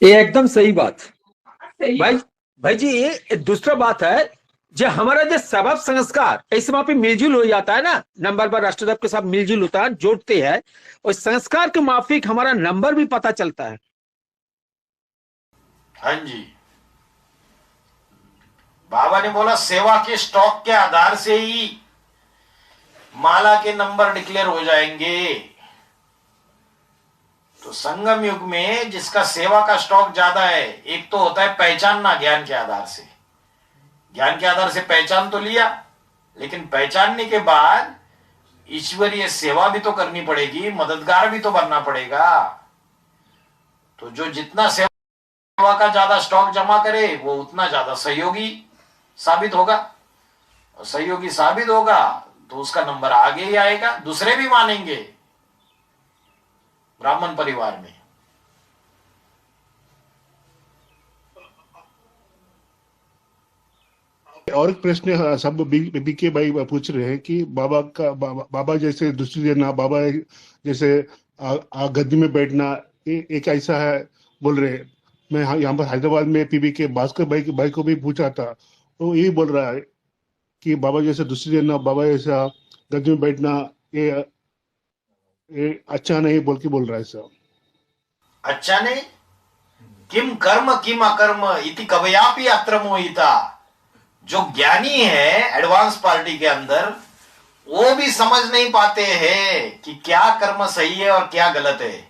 ये एकदम सही बात भाई जी। ये दूसरा बात है, जो हमारा जो सबब संस्कार ऐसे वहां पे मिलजुल हो जाता है ना, नंबर पर राष्ट्रदेव के साथ मिलजुल होता है, जोड़ते हैं, और संस्कार के माफिक हमारा नंबर भी पता चलता है। हाँ जी, बाबा ने बोला सेवा के स्टॉक के आधार से ही माला के नंबर डिक्लेयर हो जाएंगे। तो संगम युग में जिसका सेवा का स्टॉक ज्यादा है, एक तो होता है पहचानना ज्ञान के आधार से। ज्ञान के आधार से पहचान तो लिया, लेकिन पहचानने के बाद ईश्वरीय सेवा भी तो करनी पड़ेगी, मददगार भी तो बनना पड़ेगा। तो जो जितना सेवा का ज्यादा स्टॉक जमा करे वो उतना ज्यादा सहयोगी साबित होगा, और सहयोगी साबित होगा तो उसका नंबर आगे ही आएगा, दूसरे भी मानेंगे ब्राह्मण परिवार में। और एक प्रश्न सब बीके भाई पूछ रहे हैं कि बाबा जैसे दूसरी देना, बाबा जैसे गद्दी में बैठना, एक ऐसा है बोल रहे हैं। मैं यहाँ पर हैदराबाद में पीबी के भास्कर भाई को भी पूछा था, तो यही बोल रहा है कि बाबा जैसे दूसरी देना, बाबा जैसा गद्दी में बैठना, ये अच्छा नहीं बोल रहा है सब। अच्छा नहीं? किम कर्म किम अकर्म इति कवयापि अत्र मोहिता। जो ज्ञानी है एडवांस पार्टी के अंदर, वो भी समझ नहीं पाते हैं कि क्या कर्म सही है और क्या गलत है।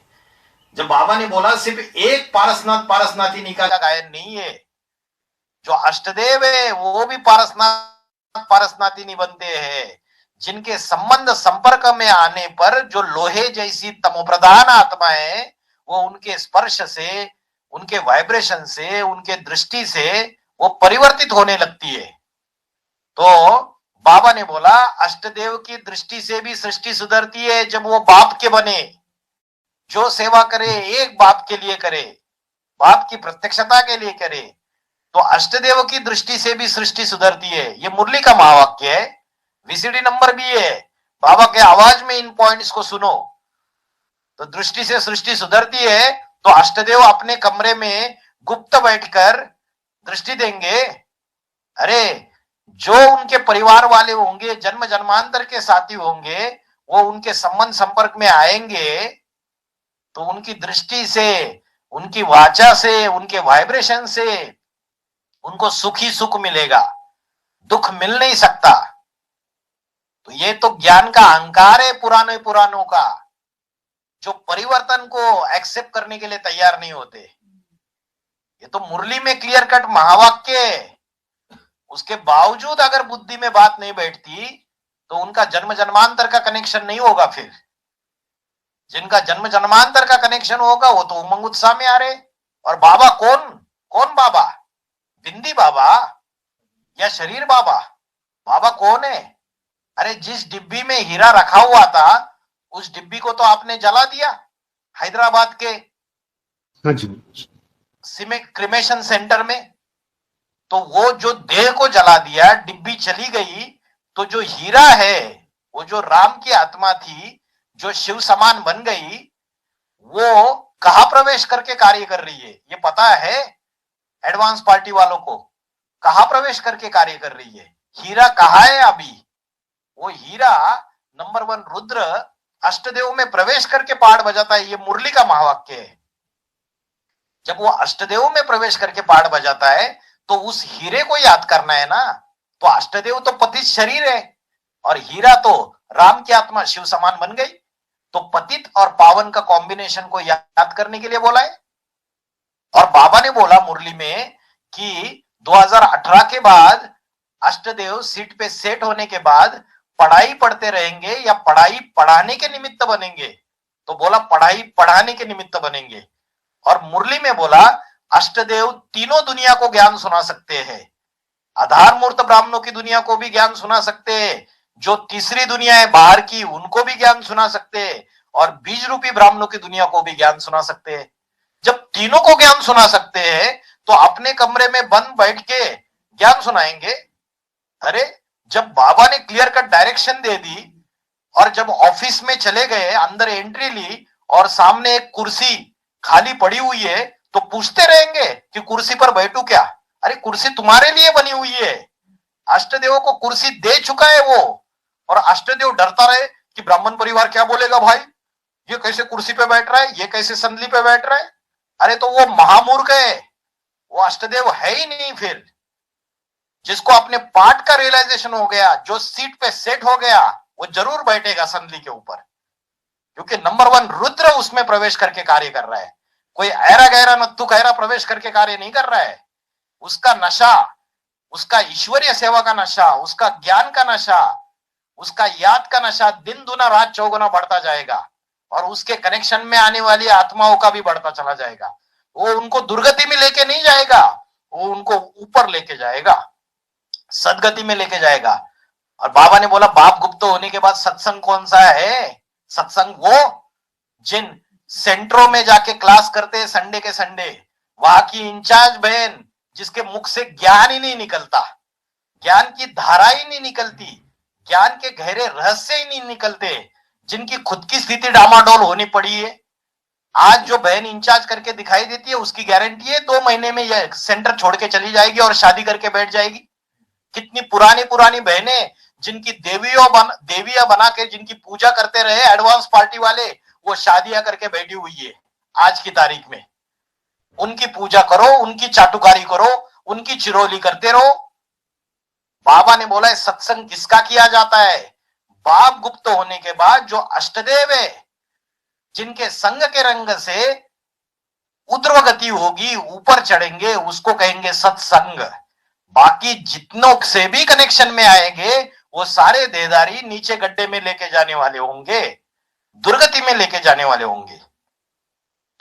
जब बाबा ने बोला सिर्फ एक पारसनाथी का गायन नहीं है, जो अष्टदेव है वो भी पारसनाथी नहीं बनते हैं। जिनके संबंध संपर्क में आने पर जो लोहे जैसी तमोप्रधान आत्मा है वो उनके स्पर्श से, उनके वाइब्रेशन से, उनके दृष्टि से वो परिवर्तित होने लगती है। तो बाबा ने बोला अष्टदेव की दृष्टि से भी सृष्टि सुधरती है जब वो बाप के बने। जो सेवा करे एक बाप के लिए करे, बाप की प्रत्यक्षता के लिए करे, तो अष्टदेव की दृष्टि से भी सृष्टि सुधरती है। ये मुरली का महावाक्य है, वीसीडी नंबर भी है। बाबा के आवाज में इन पॉइंट्स को सुनो। तो दृष्टि से सृष्टि सुधरती है तो अष्टदेव अपने कमरे में गुप्त बैठकर दृष्टि देंगे। अरे जो उनके परिवार वाले होंगे, जन्म जन्मांतर के साथी होंगे, वो उनके संबंध संपर्क में आएंगे तो उनकी दृष्टि से, उनकी वाचा से, उनके वाइब्रेशन से उनको सुख ही सुख मिलेगा, दुख मिल नहीं सकता। तो ये तो ज्ञान का अहंकार है पुरानों का, जो परिवर्तन को एक्सेप्ट करने के लिए तैयार नहीं होते। ये तो मुरली में क्लियर कट महावाक्य है। उसके बावजूद अगर बुद्धि में बात नहीं बैठती तो उनका जन्म जन्मांतर का कनेक्शन नहीं होगा। फिर जिनका जन्म जन्मांतर का कनेक्शन होगा वो तो उमंग उत्साह में आ रहे। और बाबा कौन बाबा? बिंदी बाबा या शरीर बाबा? बाबा कौन है? अरे जिस डिब्बी में हीरा रखा हुआ था उस डिब्बी को तो आपने जला दिया हैदराबाद के क्रिमेशन सेंटर में। तो वो जो देह को जला दिया, डिब्बी चली गई, तो जो हीरा है, वो जो राम की आत्मा थी, जो शिव समान बन गई, वो कहां प्रवेश करके कार्य कर रही है? ये पता है एडवांस पार्टी वालों को? कहां प्रवेश करके कार्य कर रही है? हीरा कहां है अभी? वो हीरा नंबर 1 रुद्र अष्टदेव में प्रवेश करके पहाड़ बजाता है। ये मुरली का महावाक्य है। जब वो अष्टदेव में प्रवेश करके पहाड़ बजाता है तो उस हीरे को याद करना है ना। तो अष्टदेव तो पतित शरीर है और हीरा तो राम की आत्मा शिव समान बन गई। तो पतित और पावन का कॉम्बिनेशन को याद करने के लिए बोला है। और बाबा ने बोला मुरली में कि 2018 के बाद अष्टदेव सीट पे सेट होने के बाद पढ़ाई पढ़ते रहेंगे या पढ़ाई पढ़ाने के निमित्त बनेंगे? तो बोला पढ़ाई पढ़ाने के निमित्त बनेंगे। और मुरली में बोला अष्टदेव तीनों दुनिया को ज्ञान सुना सकते हैं। आधार मूर्त ब्राह्मणों की दुनिया को भी ज्ञान सुना सकते हैं, जो तीसरी दुनिया है बाहर की उनको भी ज्ञान सुना सकते हैं, और बीज रूपी ब्राह्मणों की दुनिया को भी ज्ञान सुना सकते हैं। जब तीनों को ज्ञान सुना सकते हैं तो अपने कमरे में बंद बैठ के ज्ञान सुनाएंगे? अरे जब बाबा ने क्लियर कट डायरेक्शन दे दी और जब ऑफिस में चले गए, अंदर एंट्री ली और सामने एक कुर्सी खाली पड़ी हुई है, तो पूछते रहेंगे कि कुर्सी पर बैठूं क्या? अरे कुर्सी तुम्हारे लिए बनी हुई है। अष्टदेव को कुर्सी दे चुका है वो, और अष्टदेव डरता रहे कि ब्राह्मण परिवार क्या बोलेगा, भाई ये कैसे कुर्सी पे बैठ रहा है, ये कैसे संदली पे बैठ रहा है। अरे तो वो महामूर्ख है, वो अष्टदेव है ही नहीं। फिर जिसको अपने पाठ का रियलाइजेशन हो गया, जो सीट पे सेट हो गया, वो जरूर बैठेगा संदली के ऊपर, क्योंकि नंबर 1 रुद्र उसमें प्रवेश करके कार्य कर रहा है। कोई ऐरा गहरा नत्थु गहरा प्रवेश करके कार्य नहीं कर रहा है। उसका नशा, उसका ईश्वरीय सेवा का नशा, उसका ज्ञान का नशा, उसका याद का नशा दिन दुना रात चौगुना बढ़ता जाएगा, और उसके कनेक्शन में आने वाली आत्माओं का भी बढ़ता चला जाएगा। वो उनको दुर्गति में लेके नहीं जाएगा, वो उनको ऊपर लेके जाएगा, सदगति में लेके जाएगा। और बाबा ने बोला बाप गुप्त होने के बाद सत्संग कौन सा है? सत्संग वो जिन सेंटरों में जाके क्लास करते हैं संडे के संडे, वहां की इंचार्ज बहन जिसके मुख से ज्ञान ही नहीं निकलता, ज्ञान की धारा ही नहीं निकलती, ज्ञान के गहरे रहस्य ही नहीं निकलते, जिनकी खुद की स्थिति डामाडोल होनी पड़ी है। आज जो बहन इंचार्ज करके दिखाई देती है उसकी गारंटी है 2 महीने में यह सेंटर छोड़ के चली जाएगी और शादी करके बैठ जाएगी। कितनी पुरानी बहनें जिनकी देवियां बना के जिनकी पूजा करते रहे एडवांस पार्टी वाले, वो शादियां करके बैठी हुई है आज की तारीख में। उनकी पूजा करो, उनकी चाटुकारी करो, उनकी चिरोली करते रहो। बाबा ने बोला है सत्संग किसका किया जाता है? बाप गुप्त होने के बाद जो अष्टदेव है, जिनके संग के रंग से उद्रवगति होगी, ऊपर चढ़ेंगे, उसको कहेंगे सत्संग। बाकी जितनों से भी कनेक्शन में आएंगे वो सारे देहधारी नीचे गड्ढे में लेके जाने वाले होंगे, दुर्गति में लेके जाने वाले होंगे।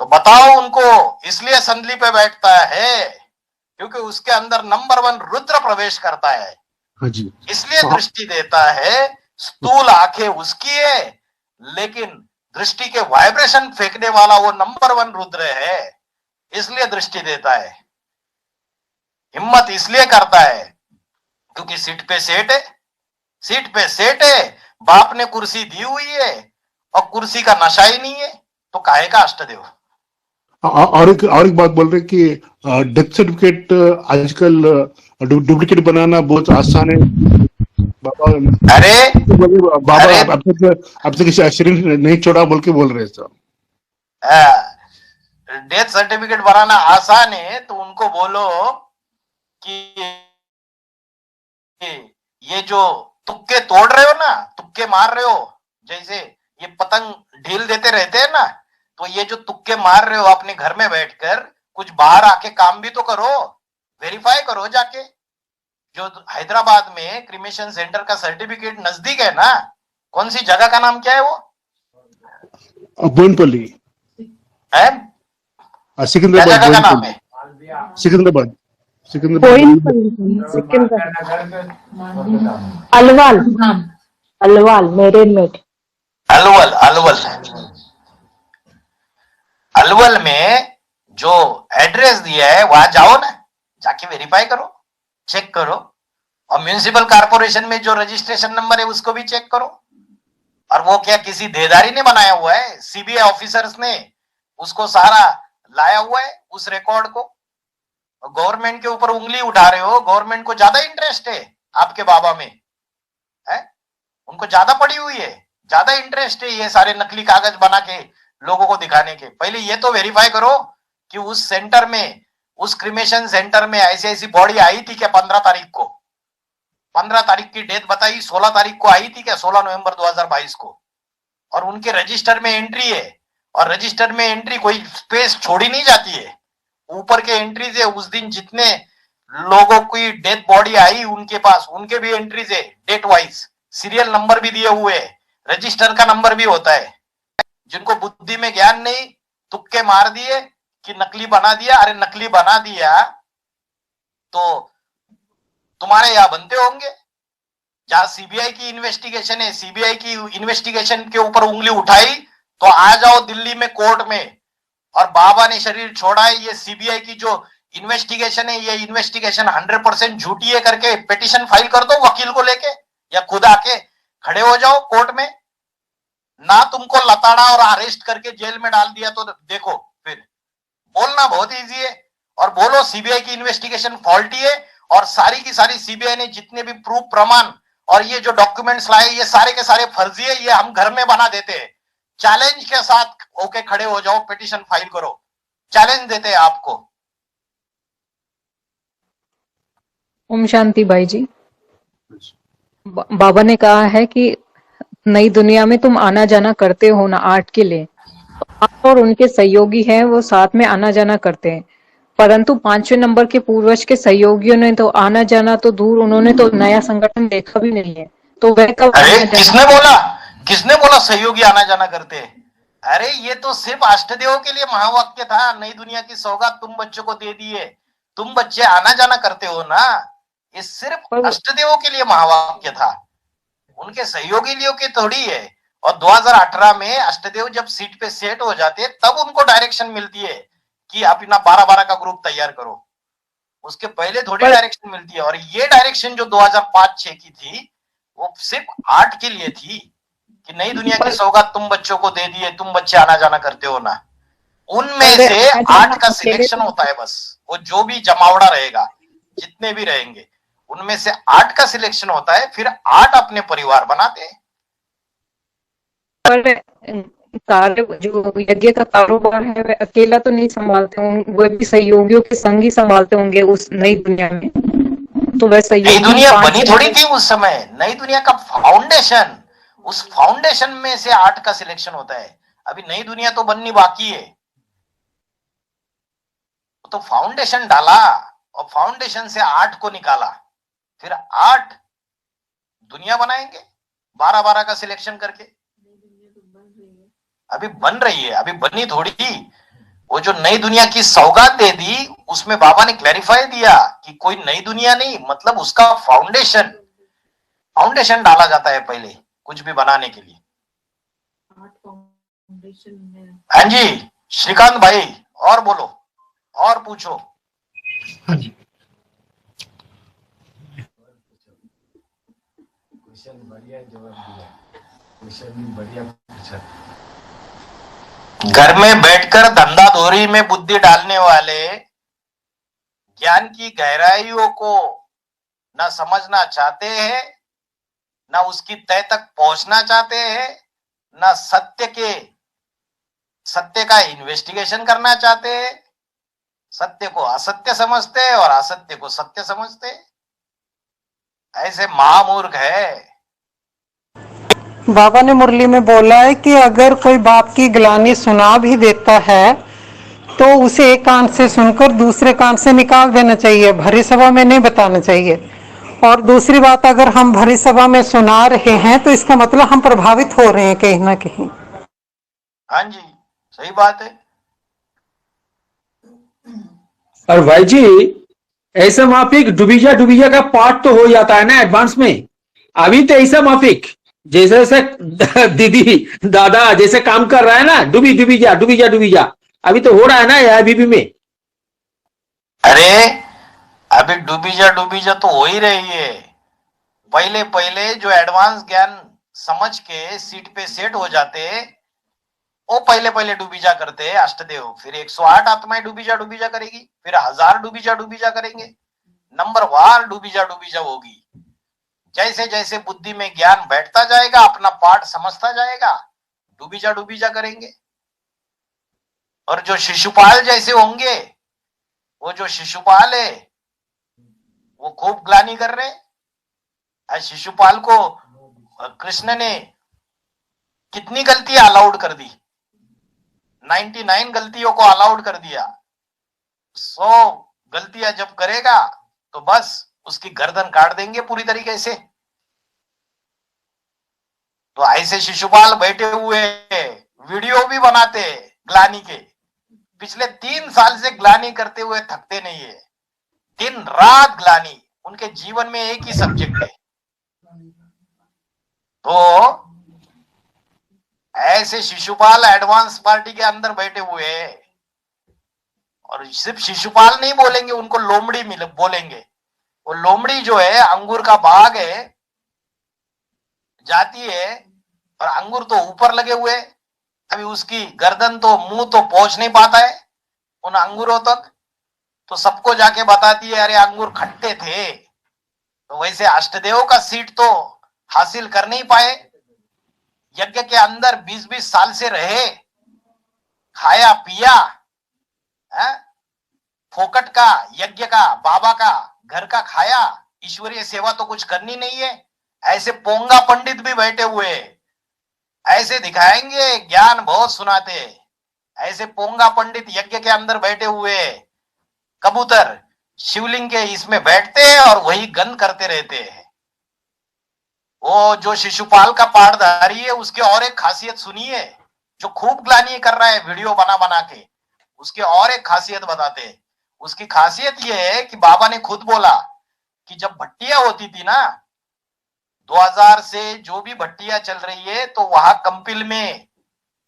तो बताओ उनको, इसलिए संदली पे बैठता है क्योंकि उसके अंदर नंबर 1 रुद्र प्रवेश करता है, हाँ जी। इसलिए दृष्टि देता है। स्थूल आंखें उसकी है, लेकिन दृष्टि के वाइब्रेशन फेंकने वाला वो नंबर 1 रुद्र है, इसलिए दृष्टि देता है। हिम्मत इसलिए करता है क्योंकि सीट पे सेट है, सीट पे सेट है, बाप ने कुर्सी दी हुई है और कुर्सी का नशा ही नहीं है, तो काहे का अष्टदेव। और एक बात बोल रहे कि डेथ सर्टिफिकेट आजकल डुप्लीकेट बनाना बहुत आसान है। बाबा अब तक शरीर नहीं छोड़ा बोल के बोल रहे सब। डेथ सर्टिफिकेट बनाना आसान है तो उनको बोलो कि ये जो तुक्के तोड़ रहे हो ना, तुक्के मार रहे हो, जैसे ये पतंग ढील देते रहते हैं ना, तो ये जो तुक्के मार रहे हो अपने घर में बैठकर, कुछ बाहर आके काम भी तो करो, वेरीफाई करो जाके। जो हैदराबाद में क्रिमेशन सेंटर का सर्टिफिकेट नजदीक है ना, कौन सी जगह का नाम क्या है वो? बोनपल्ली, सिकंदराबाद। जगह का नाम है सिकंदराबाद। अलवाल, अलवाल मेरे मेट। अलवल, अलवल, अलवल में जो एड्रेस दिया है वहां जाओ ना, जाके वेरीफाई करो, चेक करो। और म्युनिसिपल कॉर्पोरेशन में जो रजिस्ट्रेशन नंबर है उसको भी चेक करो। और वो क्या किसी देदारी ने बनाया हुआ है? सीबीआई ऑफिसर्स ने उसको सारा लाया हुआ है, उस रिकॉर्ड को। गवर्नमेंट के ऊपर उंगली उठा रहे हो। गवर्नमेंट को ज्यादा इंटरेस्ट है आपके बाबा में, है? उनको ज्यादा पड़ी हुई है, ज्यादा इंटरेस्ट है ये सारे नकली कागज बना के लोगों को दिखाने के। पहले ये तो वेरीफाई करो कि उस सेंटर में, उस क्रिमेशन सेंटर में ऐसी ऐसी बॉडी आई थी क्या 15 तारीख को? 15 तारीख की डेट बताई, 16 तारीख को आई थी क्या? 16 नवंबर 2022 को। और उनके रजिस्टर में एंट्री है, और रजिस्टर में एंट्री कोई स्पेस छोड़ी नहीं जाती है। ऊपर के एंट्रीज है, उस दिन जितने लोगों की डेथ बॉडी आई उनके पास, उनके भी एंट्रीज है, डेट वाइज, सीरियल नंबर भी दिए हुए है, रजिस्टर का नंबर भी होता है। जिनको बुद्धि में ज्ञान नहीं, तुक्के मार दिए कि नकली बना दिया। अरे नकली बना दिया तो तुम्हारे यहां बनते होंगे। जहां सीबीआई की इन्वेस्टिगेशन है, सीबीआई की इन्वेस्टिगेशन के ऊपर उंगली उठाई तो आ जाओ दिल्ली में कोर्ट में, और बाबा ने शरीर छोड़ा है, ये सीबीआई की जो इन्वेस्टिगेशन है, ये इन्वेस्टिगेशन 100% झूठी है करके पिटीशन फाइल कर दो वकील को लेके, या खुद आके खड़े हो जाओ कोर्ट में। ना तुमको लताड़ा और अरेस्ट करके जेल में डाल दिया तो देखो, फिर बोलना बहुत इजी है। और बोलो सीबीआई की इन्वेस्टिगेशन फॉल्टी है, और सारी की सारी सीबीआई ने जितने भी प्रूफ, प्रमाण और ये जो डॉक्यूमेंट्स लाए, ये सारे के सारे फर्जी है, ये हम घर में बना देते हैं। चैलेंज के साथ होके खड़े हो जाओ, पिटीशन फाइल करो, चैलेंज देते हैं आपको। ओम शांति भाई जी, बाबा ने कहा है कि नई दुनिया में तुम आना जाना करते हो ना आर्ट के लिए, आप और उनके सहयोगी हैं वो साथ में आना जाना करते हैं, परंतु 5वें नंबर के पूर्वज के सहयोगियों ने तो आना जाना तो दूर, उन्होंने तो नया संगठन देखा भी नहीं है, तो वह कब? अरे किसने बोला सहयोगी आना जाना करते हैं? अरे ये तो सिर्फ अष्टदेव के लिए महावाक्य था। नई दुनिया की सौगात तुम बच्चों को दे दी है, तुम बच्चे आना जाना करते हो ना, ये सिर्फ अष्टदेवों के लिए महावाक्य था, उनके सहयोगी लियो की थोड़ी है। और 2018 में अष्टदेव जब सीट पे सेट हो जाते तब उनको डायरेक्शन मिलती है कि आप अपना 12-12 का ग्रुप तैयार करो, उसके पहले थोड़ी डायरेक्शन मिलती है। और ये डायरेक्शन जो 2005-6 की थी वो सिर्फ 8 के लिए थी कि नई दुनिया की सौगात तुम बच्चों को दे दी है, तुम बच्चे आना जाना करते हो ना। उनमें से 8 का सिलेक्शन होता है बस, वो जो भी जमावड़ा रहेगा, जितने भी रहेंगे उनमें से 8 का सिलेक्शन होता है, फिर 8 अपने परिवार बनाते हैं। पर कार्य जो यज्ञ का कारोबार है वह अकेला तो नहीं संभालते होंगे, वह भी सहयोगियों के संग ही संभालते होंगे उस नई दुनिया में। तो वह सहयोगी नई दुनिया बनी थोड़ी थी उस समय, नई दुनिया का फाउंडेशन, उस फाउंडेशन में से 8 का सिलेक्शन होता है। अभी नई दुनिया तो बननी बाकी है। तो फाउंडेशन डाला और फाउंडेशन से 8 को निकाला, फिर 8 दुनिया बनाएंगे 12-12 का सिलेक्शन करके। अभी बन रही है, अभी बनी थोड़ी। वो जो नई दुनिया की सौगात दे दी उसमें बाबा ने क्लैरिफाई दिया कि कोई नई दुनिया नहीं, मतलब उसका फाउंडेशन डाला जाता है पहले कुछ भी बनाने के लिए। हाँ जी श्रीकांत भाई, और बोलो और पूछो। हाँ जी। घर में बैठकर धंधाधोरी में बुद्धि डालने वाले ज्ञान की गहराइयों को ना समझना चाहते हैं, ना उसकी तह तक पहुंचना चाहते हैं, ना सत्य का इन्वेस्टिगेशन करना चाहते हैं। सत्य को असत्य समझते हैं और असत्य को सत्य समझते हैं। ऐसे महामूर्ख है। बाबा ने मुरली में बोला है कि अगर कोई बाप की ग्लानि सुना भी देता है तो उसे एक कान से सुनकर दूसरे कान से निकाल देना चाहिए, भरी सभा में नहीं बताना चाहिए। और दूसरी बात, अगर हम भरी सभा में सुना रहे हैं तो इसका मतलब हम प्रभावित हो रहे हैं कहीं ना कहीं। हाँ जी सही बात है। और भाई जी ऐसा माफिक डुबीजा का पार्ट तो हो जाता है ना एडवांस में। अभी तो ऐसा माफिक जैसे जैसे दीदी दादा जैसे काम कर रहा है ना, डुबीजा अभी तो हो रहा है ना ये अभी में। अरे अभी डुबीजा तो हो ही रही है। पहले जो एडवांस ज्ञान समझ के सीट पे सेट हो जाते, वो पहले डुबीजा करते हैं अष्टदेव, फिर 108 आत्माएं डुबीजा करेगी, फिर 1000 डुबीजा करेंगे, नंबर वार डुबीजा होगी। जैसे जैसे बुद्धि में ज्ञान बैठता जाएगा, अपना पाठ समझता जाएगा, डुबीजा करेंगे। और जो शिशुपाल जैसे होंगे, वो जो शिशुपाल है वो खूब ग्लानि कर रहे। शिशुपाल को कृष्ण ने कितनी गलतियां अलाउड कर दी, 99 गलतियों को अलाउड कर दिया। 100 गलतियां जब करेगा तो बस उसकी गर्दन काट देंगे पूरी तरीके से। तो ऐसे शिशुपाल बैठे हुए वीडियो भी बनाते ग्लानि के, पिछले 3 साल से ग्लानि करते हुए थकते नहीं है, दिन रात ग्लानि, उनके जीवन में एक ही सब्जेक्ट है। तो ऐसे शिशुपाल एडवांस पार्टी के अंदर बैठे हुए हैं। और सिर्फ शिशुपाल नहीं बोलेंगे, उनको लोमड़ी बोलेंगे। वो लोमड़ी जो है अंगूर का बाग है, जाती है और अंगूर तो ऊपर लगे हुए, अभी उसकी गर्दन तो मुंह तो पहुंच नहीं पाता है उन अंगूरों तक, तो सबको जाके बताती है अरे अंगूर खट्टे थे। तो वैसे अष्टदेव का सीट तो हासिल कर नहीं पाए, यज्ञ के अंदर 20-20 साल से रहे, खाया पिया है? फोकट का यज्ञ का, बाबा का घर का खाया, ईश्वरीय सेवा तो कुछ करनी नहीं है। ऐसे पोंगा पंडित भी बैठे हुए, ऐसे दिखाएंगे ज्ञान बहुत सुनाते, ऐसे पोंगा पंडित यज्ञ के अंदर बैठे हुए कबूतर शिवलिंग के इसमें बैठते हैं और वही गंध करते रहते हैं। वो जो शिशुपाल का पाठधारी है उसकी और एक खासियत सुनिए, जो खूब ग्लानि कर रहा है वीडियो बना के, उसकी और एक खासियत बताते हैं। उसकी खासियत ये है कि बाबा ने खुद बोला कि जब भट्टियां होती थी ना 2000 से, जो भी भट्टियां चल रही है, तो वहां कंपिल में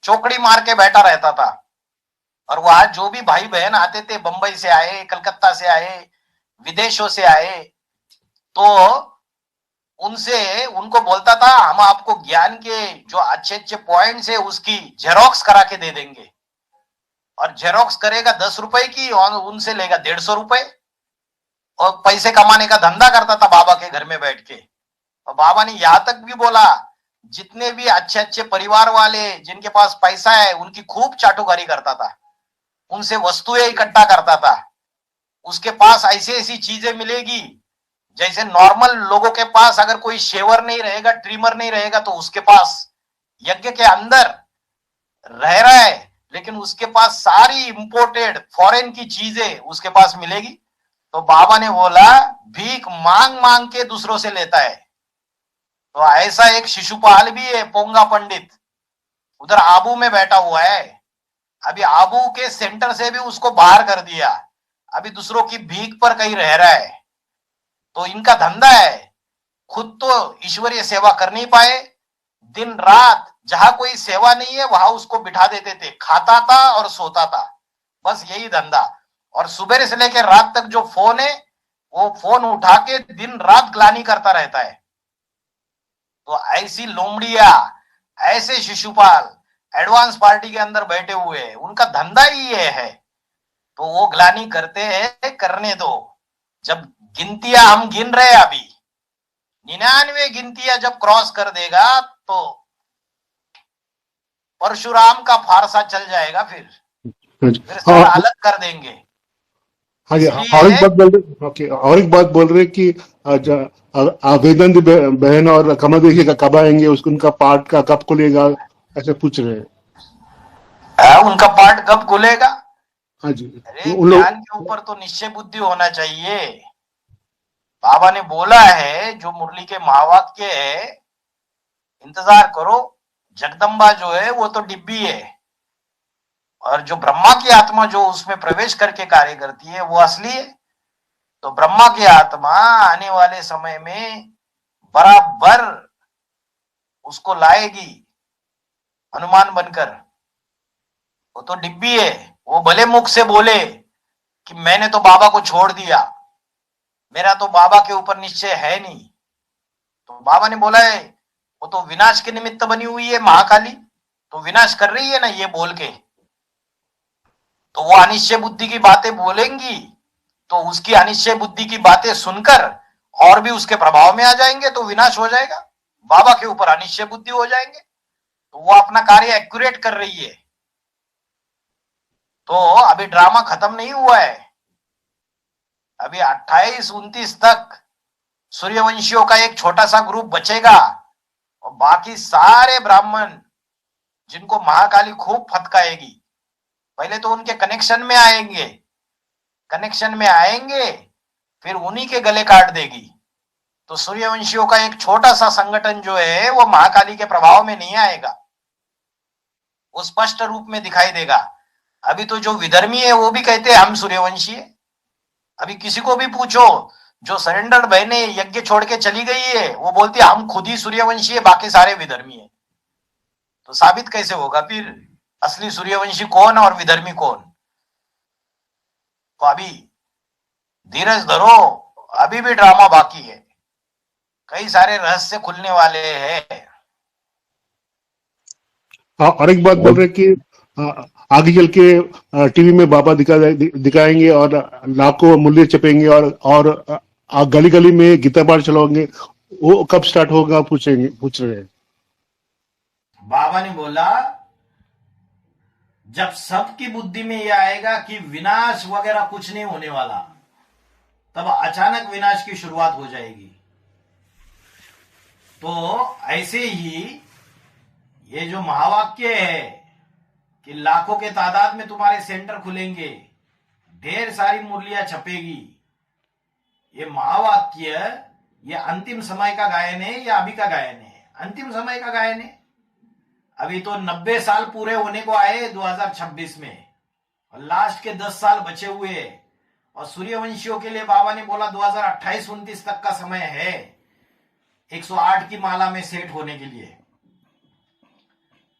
चौकड़ी मार के बैठा रहता था। और वहां जो भी भाई बहन आते थे, बंबई से आए, कलकत्ता से आए, विदेशों से आए, तो उनको बोलता था हम आपको ज्ञान के जो अच्छे पॉइंट्स है उसकी जेरोक्स करा के दे देंगे। और जेरोक्स करेगा 10 रुपए की और उनसे लेगा 150 रुपए, और पैसे कमाने का धंधा करता था बाबा के घर में बैठ के। और बाबा ने यहां तक भी बोला जितने भी अच्छे परिवार वाले जिनके पास पैसा है उनकी खूब चाटुकारी करता था, उनसे वस्तुएं इकट्ठा करता था। उसके पास ऐसी चीजें मिलेगी जैसे नॉर्मल लोगों के पास अगर कोई शेवर नहीं रहेगा, ट्रिमर नहीं रहेगा, तो उसके पास यज्ञ के अंदर रह रहा है, लेकिन उसके पास सारी इंपोर्टेड फॉरेन की चीजें उसके पास मिलेगी। तो बाबा ने बोला भीख मांग मांग के दूसरों से लेता है। तो ऐसा एक शिशुपाल भी है, पोंगा पंडित, उधर आबू में बैठा हुआ है। अभी आबू के सेंटर से भी उसको बाहर कर दिया, अभी दूसरों की भीख पर कहीं रह रहा है। तो इनका धंधा है, खुद तो ईश्वरीय सेवा कर नहीं पाए, दिन रात जहां कोई सेवा नहीं है वहां उसको बिठा देते थे, खाता था और सोता था, बस यही धंधा। और सुबह से लेकर रात तक जो फोन है वो फोन उठा के दिन रात ग्लानी करता रहता है। तो ऐसी लोमड़िया, ऐसे शिशुपाल एडवांस पार्टी के अंदर बैठे हुए हैं, उनका धंधा ही ये है। तो वो ग्लानी करते हैं, करने दो। जब गिनतियां हम गिन रहे हैं, अभी 99 गिनतियां जब क्रॉस कर देगा तो परशुराम का फारसा चल जाएगा, फिर सब अलग कर देंगे। हाँ जी, और एक बात बोल रहे, ओके, और एक बात बोल रहे कि वेदांत बहन और कमल देखिए का कब आएंगे, उसको उनका पार्ट का कब खुलेगा, ऐसे पूछ रहे हैं। उनका पार्ट कब खुलेगा? हाँ जी, अरे ज्ञान के ऊपर तो निश्चय बुद्धि होना चाहिए। बाबा ने बोला है, जो मुरली के महावाक्य है, इंतजार करो, जगदम्बा जो है वो तो डिब्बी है, और जो ब्रह्मा की आत्मा जो उसमें प्रवेश करके कार्य करती है वो असली है। तो ब्रह्मा की आत्मा आने वाले समय में बराबर उसको लाएगी हनुमान बनकर। वो तो डिब्बी है, वो भले मुख से बोले कि मैंने तो बाबा को छोड़ दिया, मेरा तो बाबा के ऊपर निश्चय है नहीं। तो बाबा ने बोला है वो तो विनाश के निमित्त बनी हुई है महाकाली, तो विनाश कर रही है ना ये बोल के। तो वो अनिश्चय बुद्धि की बातें बोलेंगी, तो उसकी अनिश्चय बुद्धि की बातें सुनकर और भी उसके प्रभाव में आ जाएंगे, तो विनाश हो जाएगा, बाबा के ऊपर अनिश्चय बुद्धि हो जाएंगे। तो वो अपना कार्य एक्यूरेट कर रही है। तो अभी ड्रामा खत्म नहीं हुआ है, अभी 28-29 तक सूर्यवंशियों का एक छोटा सा ग्रुप बचेगा, और बाकी सारे ब्राह्मण जिनको महाकाली खूब फटकाएगी, पहले तो उनके कनेक्शन में आएंगे, फिर उन्हीं के गले काट देगी। तो सूर्यवंशियों का एक छोटा सा संगठन जो है वो महाकाली के प्रभाव में नहीं आएगा, वो स्पष्ट रूप में दिखाई देगा। अभी तो जो विधर्मी है वो भी कहते हैं हम सूर्यवंशी है। अभी किसी को भी पूछो, जो सरेंडर्ड बहने यज्ञ छोड़ के चली गई है, वो बोलती है हम खुद ही सूर्यवंशी है, बाकी सारे विधर्मी है। तो साबित कैसे होगा फिर असली सूर्यवंशी कौन और विधर्मी कौन? तो अभी धीरज धरो, अभी भी ड्रामा बाकी है, कई सारे रहस्य खुलने वाले हैं। और एक बात बोल रहे कि आगे चल के टीवी में बाबा दिखाएंगे और लाखों मूल्य छपेंगे और गली गली में गीता पाठ चलाओगे, वो कब स्टार्ट होगा पूछ रहे हैं। बाबा ने बोला जब सबकी बुद्धि में यह आएगा कि विनाश वगैरह कुछ नहीं होने वाला, तब अचानक विनाश की शुरुआत हो जाएगी। तो ऐसे ही ये जो महावाक्य है कि लाखों के तादाद में तुम्हारे सेंटर खुलेंगे, ढेर सारी मुरलियां छपेगी, ये महावाक्य ये अंतिम समय का गायन है या अभी का गायन है? अंतिम समय का गायन है। अभी तो 90 साल पूरे होने को आए 2026 में, और लास्ट के 10 साल बचे हुए हैं। और सूर्यवंशियों के लिए बाबा ने बोला 2028-29 तक का समय है 108 की माला में सेट होने के लिए।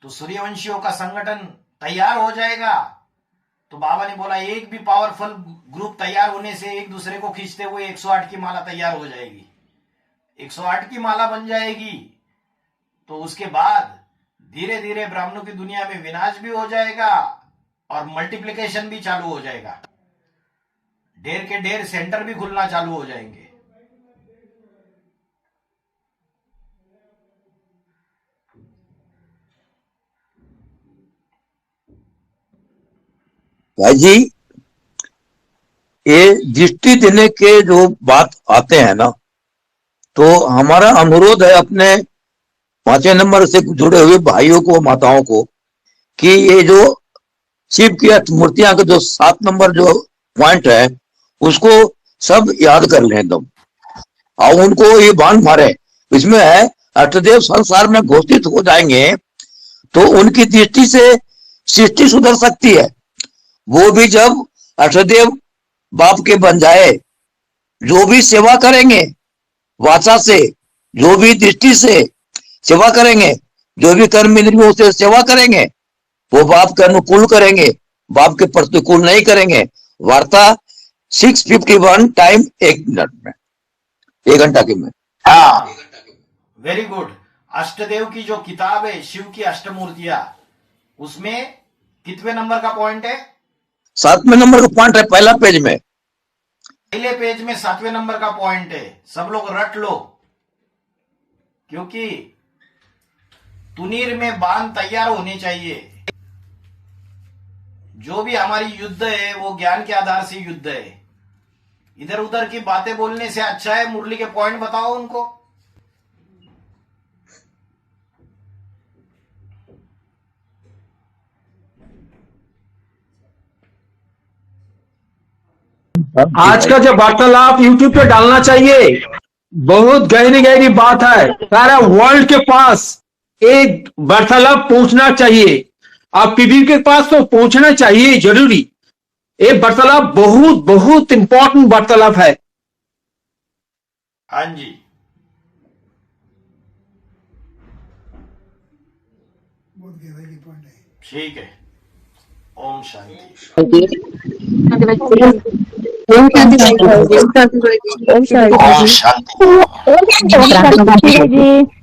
तो सूर्यवंशियों का संगठन तैयार हो जाएगा। तो बाबा ने बोला एक भी पावरफुल ग्रुप तैयार होने से एक दूसरे को खींचते हुए 108 की माला तैयार हो जाएगी। 108 की माला बन जाएगी तो उसके बाद धीरे धीरे ब्राह्मणों की दुनिया में विनाश भी हो जाएगा और मल्टीप्लिकेशन भी चालू हो जाएगा, ढेर के ढेर सेंटर भी खुलना चालू हो जाएंगे। भाई जी, ये दृष्टि देने के जो बात आते हैं ना, तो हमारा अनुरोध है अपने 5वें नंबर से जुड़े हुए भाइयों को, माताओं को, कि ये जो शिव की मूर्तियां का जो 7 नंबर जो पॉइंट है उसको सब याद कर लें एकदम, और उनको ये बाण मारे। इसमें है अष्टदेव संसार में घोषित हो जाएंगे तो उनकी दृष्टि से सृष्टि सुधर सकती है। वो भी जब अष्टदेव बाप के बन जाए, जो भी सेवा करेंगे वाचा से, जो भी दृष्टि से सेवा करेंगे, जो भी कर्म इंद्रियों से सेवा करेंगे, वो बाप के अनुकूल करेंगे, बाप के प्रतिकूल नहीं करेंगे। वार्ता 6:51 टाइम 1 मिनट में, 1 घंटा के में। हाँ, वेरी गुड। अष्टदेव की जो किताब है शिव की अष्टमूर्तियां, उसमें कितने नंबर का पॉइंट है? 7वें नंबर का पॉइंट है, पहला पेज में। पहले पेज में 7वें नंबर का पॉइंट है। सब लोग रट लो, क्योंकि तुनीर में बाण तैयार होने चाहिए। जो भी हमारी युद्ध है वो ज्ञान के आधार से युद्ध है। इधर उधर की बातें बोलने से अच्छा है मुरली के पॉइंट बताओ उनको। आज का जो वार्तालाप यूट्यूब पे डालना चाहिए, बहुत गहरी गहरी बात है। सारा वर्ल्ड के पास एक वार्तालाप पहुंचना चाहिए, आप पीबी के पास तो पहुंचना चाहिए जरूरी। ये वार्तालाप बहुत बहुत इंपॉर्टेंट वार्तालाप है। हाँ जी, बहुत गहराई की पॉइंट है। ठीक है। ओम शांति। ओम शांति। ओम शांति। ओम शांति जी।